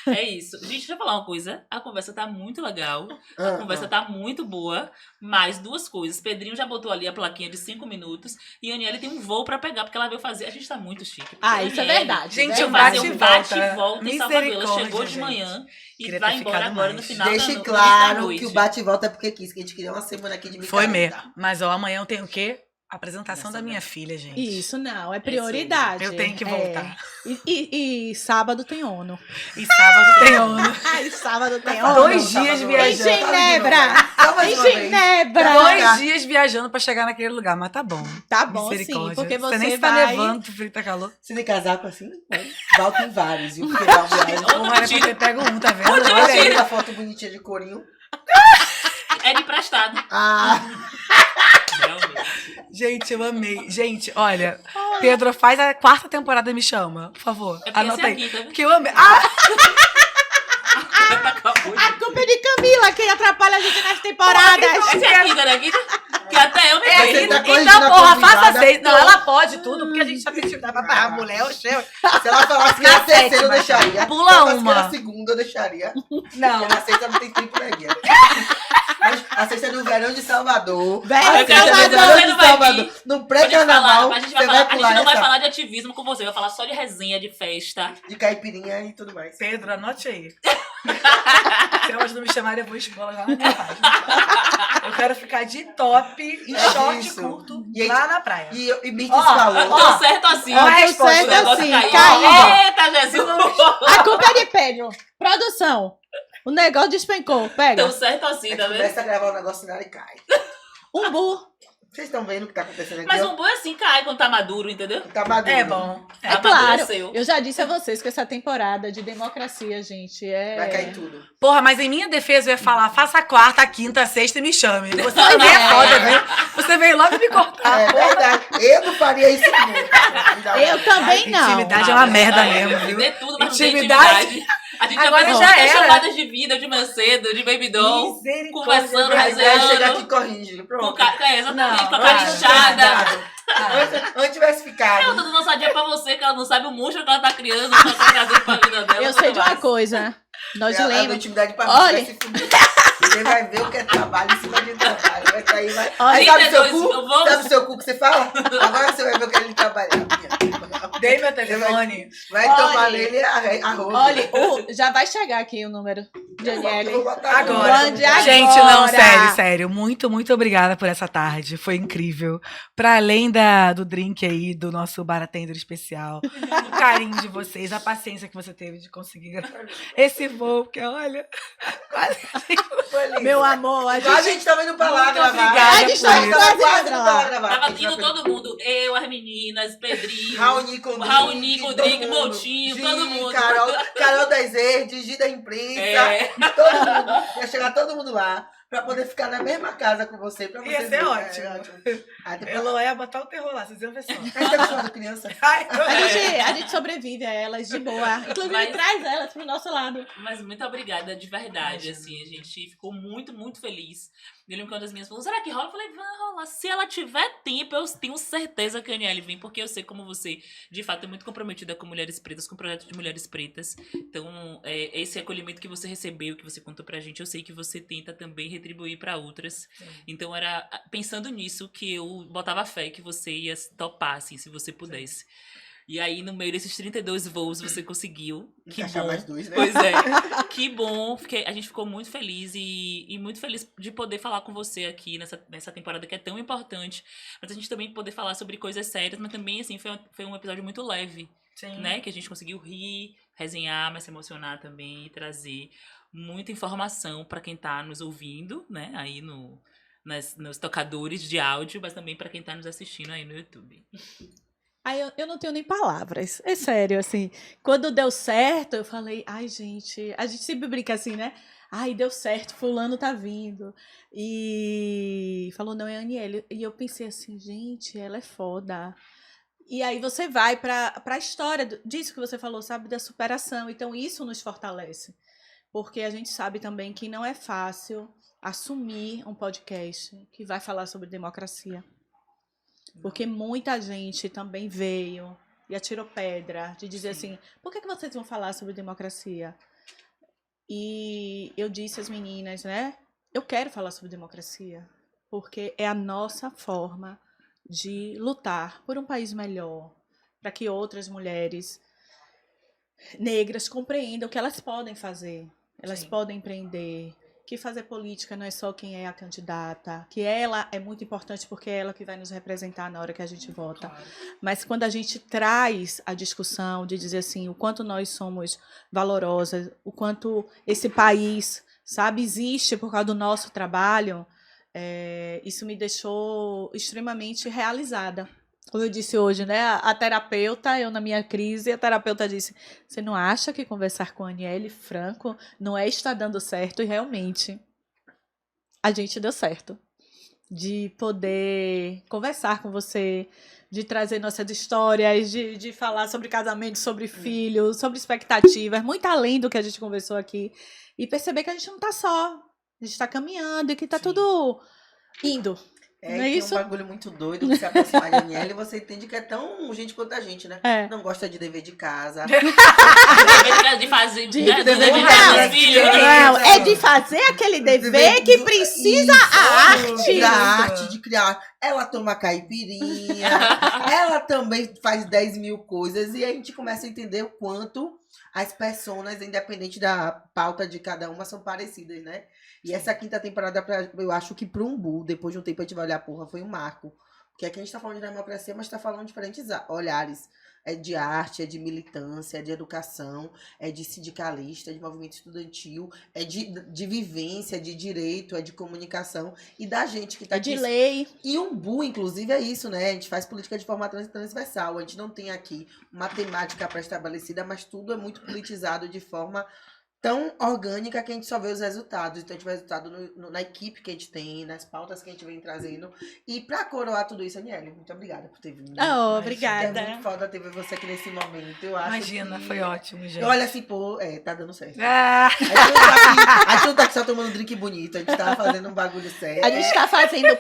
É isso. Gente, deixa eu falar uma coisa. A conversa tá muito legal. A conversa tá muito boa. Mas duas coisas. Pedrinho já botou ali a plaquinha de 5 minutos. E a Aniele tem um voo pra pegar, porque ela veio fazer. A gente tá muito chique. Ah, isso é Aniele verdade. Gente, veio um fazer bate e um bate volta. e volta em Salvador. Ela Misericórdia, chegou de gente. manhã e Queria vai ter embora ficado agora mais. no final da Deixe no- da claro noite. que o bate-volta é porque quis, que a gente queria uma semana aqui de micareta. Foi mesmo. Mas, ó, amanhã eu tenho o quê? Apresentação da minha filha, gente. Isso não, é prioridade. Eu tenho que voltar. E sábado tem ONU. E sábado tem ONU. Ai, sábado tem Não, ONU. 2 sábado dias não. Em viajando. Genebra! Só mais Em uma vez. Genebra! 2 dias viajando pra chegar naquele lugar, mas tá bom. Tá bom, sim, Misericórdia. porque você nem está vai... nevando, tu frita calor. Se nem casaco assim, Val tem vários, viu? Porque dá uma viagem. Outra Não era pra mentira. ter pego um, tá vendo? Outra Olha aí. mentira. Essa foto bonitinha de corinho. É de emprestado. Ah, Realmente. Gente, eu amei. Gente, olha, Pedro, faz a 4ª temporada e me chama, por favor. É porque Anota esse aí. aqui, tá vendo? Que eu amei. Ah, Acabou de... A culpa é de Camila, que atrapalha a gente nas temporadas. Esse aqui, né, Guida? Que até eu me é, Você perdi. tá então, corrigindo a porra, faça convidada. 6. Não, ela pode tudo, porque a gente já tem que dar pra mulher, o cheiro. se ela falasse que Na era a terceira, eu sétima. deixaria. Pula Se ela falasse uma. que era a segunda, eu deixaria. Não. Porque na sexta não tem tempo, né, Guia? Mas a sexta é no verão de Salvador. Verão A de sexta é no Salvador. verão Você de não vai Salvador. vir. No Vou te falar, pré-carnaval, mas a gente você vai vai falar, a pular gente não vai essa falar de ativismo com você, vai falar só de resenha, de festa. de caipirinha e tudo mais. Pedro, anote aí. Se elas não me chamarem, eu vou expor lá na minha página. Eu quero ficar de top, em É short isso. curto, E aí, lá na praia. E Mirtes Ó, falou. Deu certo assim. Ó, a deu resposta, certo o negócio assim, caiu. caiu. Eita, Jesus. A culpa é de Pedro. Produção. O negócio despencou. Pega. Deu certo assim, A tá gente vendo? começa a gravar o negócio e cai. Umbu. Vocês estão vendo o que tá acontecendo aqui? Mas ó? um boi assim cai quando tá maduro, entendeu? Tá maduro. É bom. É claro. Amadureceu. Eu já disse a vocês que essa temporada de democracia, gente, Vai é... cair tudo. Porra, mas em minha defesa eu ia falar, faça a 4ª, a 5ª, a 6ª e me chame. Você também é foda, né? Você veio logo me cortar. É verdade. Eu não faria isso nunca. Eu também não. Intimidade é uma merda mesmo, viu? Tem tudo, mas não tem Intimidade. intimidade. A gente Agora já já fez era. chamadas de vida de manhã cedo, de baby doll. Conversando, A ideia é chegar resenhando. aqui e corrige. Com Pronto. exatamente, com a Não, cara vai. inchada. Antes tivesse Eu ficado. tô dando ousadia pra você, que ela não sabe o monstro que ela tá criando, que ela tá trazendo pra vida dela. Eu sei de uma mais. coisa. Nós Ela dá lemos. intimidade pra Olha. mim, vai se fuder. Você vai ver o que é trabalho em cima de trabalho. Vai sair, vai. Olha, Aí sabe o seu 32, cu? vamos- Sabe o seu cu que você fala? Agora você vai ver o que ele trabalha. Dei meu telefone. Vai Olha. tomar nele a roupa. Olha, já vai chegar aqui o número de Aniele. Agora. Mande agora. Gente, não, sério, sério. Muito, muito obrigada por essa tarde. Foi incrível. Pra além do drink aí, do nosso bartender especial, o carinho de vocês, a paciência que você teve de conseguir gravar esse voo, porque olha, quase Foi lindo. Meu amor, a A gente... gente tava indo pra lá Muito gravar. obrigada A gente tava por isso. quase quase indo indo pra pra lá. lá gravar. Tava indo todo mundo. Eu, as meninas, Pedrinho. Raoni com Raoni com todo drink, mundo. Montinho, Gi, todo mundo. Carol das Verdes, Gi da imprensa. É. Todo mundo. Ia chegar todo mundo lá pra poder ficar na mesma casa com você. Pra Ia vocês ser verem. ótimo. É ótimo. Ah, depois... Eloé ia botar o terror lá, vocês iam ver só. A gente tá acostumado com criança. Ai, A gente sobrevive a elas de boa. Inclusive, Mas- traz elas pro nosso lado. Mas muito obrigada, de verdade, assim, a gente ficou muito, muito feliz. Eu lembro que uma das minhas falou, será que rola? Eu falei, vai rolar. Se ela tiver tempo, eu tenho certeza que a Aniele vem, porque eu sei como você, de fato, é muito comprometida com mulheres pretas, com o projeto de mulheres pretas. Então, esse acolhimento que você recebeu, que você contou pra gente, eu sei que você tenta também retribuir pra outras. Então, era pensando nisso que eu botava fé que você ia topar, assim, se você pudesse. E aí, no meio desses 32 voos, você conseguiu. Que Encaixar bom. mais dois, né? Pois é. Que bom. A gente ficou muito feliz e muito feliz de poder falar com você aqui nessa temporada que é tão importante. Mas a gente também poder falar sobre coisas sérias, mas também, assim, foi um episódio muito leve, Sim. né? Que a gente conseguiu rir, resenhar, mas se emocionar também e trazer muita informação para quem tá nos ouvindo, né? Aí nos tocadores de áudio, mas também para quem tá nos assistindo aí no YouTube. Ai, eu não tenho nem palavras. É sério, assim. Quando deu certo, eu falei, ai, gente. A gente sempre brinca assim, né? Ai, deu certo, fulano tá vindo. E falou, não, é a Aniele. E eu pensei assim, gente, ela é foda. E aí você vai para a história disso que você falou, sabe? Da superação. Então, isso nos fortalece. Porque a gente sabe também que não é fácil assumir um podcast que vai falar sobre democracia. Porque muita gente também veio e atirou pedra de dizer assim, por que vocês vão falar sobre democracia? E eu disse às meninas, né? Eu quero falar sobre democracia, porque é a nossa forma de lutar por um país melhor, para que outras mulheres negras compreendam que elas podem fazer, elas podem empreender, que fazer política não é só quem é a candidata, que ela é muito importante porque é ela que vai nos representar na hora que a gente vota. Claro. Mas quando a gente traz a discussão de dizer assim, o quanto nós somos valorosas, o quanto esse país, sabe, existe por causa do nosso trabalho, isso me deixou extremamente realizada. Como eu disse hoje, né? A terapeuta, eu na minha crise, a terapeuta disse, você não acha que conversar com a Aniele Franco não está dando certo? E realmente, a gente deu certo. De poder conversar com você, de trazer nossas histórias, de falar sobre casamento, sobre filhos, sobre expectativas, muito além do que a gente conversou aqui. E perceber que a gente não está só, a gente está caminhando e que está tudo indo. Não é isso? Um bagulho muito doido que se aproximar de Aniele e você entende que é tão gente quanto a gente, né? Não gosta de dever de casa. de fazer dever de casa dos filhos. Não, é de fazer aquele dever que precisa a arte. Da arte de criar. Ela toma caipirinha, ela também faz 10 mil coisas e a gente começa a entender o quanto as personas, independente da pauta de cada uma, são parecidas, né? E essa quinta temporada, eu acho que para Umbu, depois de um tempo a gente vai olhar, porra, foi um marco. Porque aqui a gente tá falando de democracia, mas tá falando de diferentes olhares. É de arte, é de militância, é de educação, é de sindicalista, é de movimento estudantil, é de vivência, de direito, é de comunicação. E da gente que tá aqui. É de lei. E Umbu, inclusive, é isso, né? A gente faz política de forma transversal. A gente não tem aqui uma temática pré-estabelecida, mas tudo é muito politizado de forma tão orgânica que a gente só vê os resultados. Então, a gente vê o resultado na equipe que a gente tem, nas pautas que a gente vem trazendo. E pra coroar tudo isso, Aniele, muito obrigada por ter vindo. Obrigada. É muito foda ter você aqui nesse momento. Eu acho Imagina, foi ótimo, gente. Olha assim, pô, tá dando certo. A gente não tá aqui só tomando um drink bonito, a gente tá fazendo um bagulho sério. A gente tá fazendo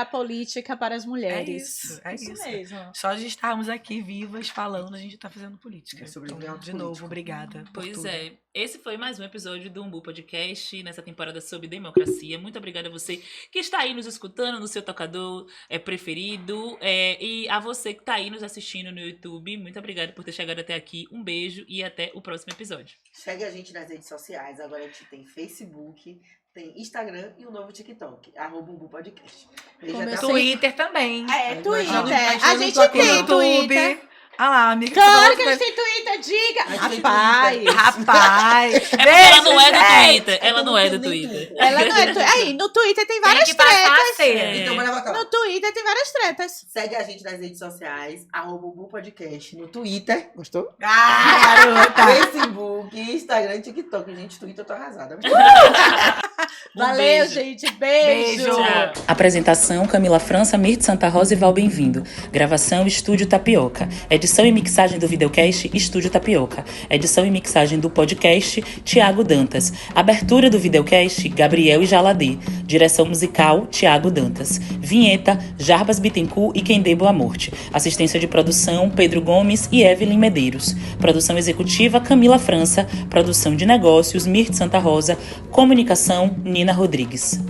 política para as mulheres. É isso mesmo. Só de estarmos aqui vivas falando, a gente tá fazendo política. Então, de novo, obrigada. Pois é. Esse foi mais um episódio do Umbu Podcast, nessa temporada sobre democracia. Muito obrigada a você que está aí nos escutando no seu tocador preferido. E a você que está aí nos assistindo no YouTube. Muito obrigada por ter chegado até aqui. Um beijo e até o próximo episódio. Segue a gente nas redes sociais. Agora a gente tem Facebook, tem Instagram e o novo TikTok. @Umbu Podcast. Twitter também. Twitter. A gente tem Twitter. Ah lá, amiga. Claro que a gente tem Twitter, diga! Rapaz! É porque ela não é do Twitter. Ela não é do Twitter. Ela não é do Twitter. Aí, no Twitter tem várias tretas. Então, bora botar. No Twitter tem várias tretas. Segue a gente nas redes sociais, @Umbu Podcast, no Twitter. Gostou? Garota! Facebook, Instagram e TikTok. Gente, Twitter eu tô arrasada. Valeu, gente. Beijo. Tchau. Apresentação: Camila França, Mirth Santa Rosa e Val Bem-vindo. Gravação: Estúdio Tapioca. Edição e mixagem do videocast: Estúdio Tapioca. Edição e mixagem do podcast: Tiago Dantas. Abertura do videocast: Gabriel e Jaladê. Direção musical: Tiago Dantas. Vinheta: Jarbas Bittencourt e Kendê Boa Morte. Assistência de produção: Pedro Gomes e Evelyn Medeiros. Produção executiva: Camila França. Produção de negócios: Mirth Santa Rosa. Comunicação: Nina Rodrigues.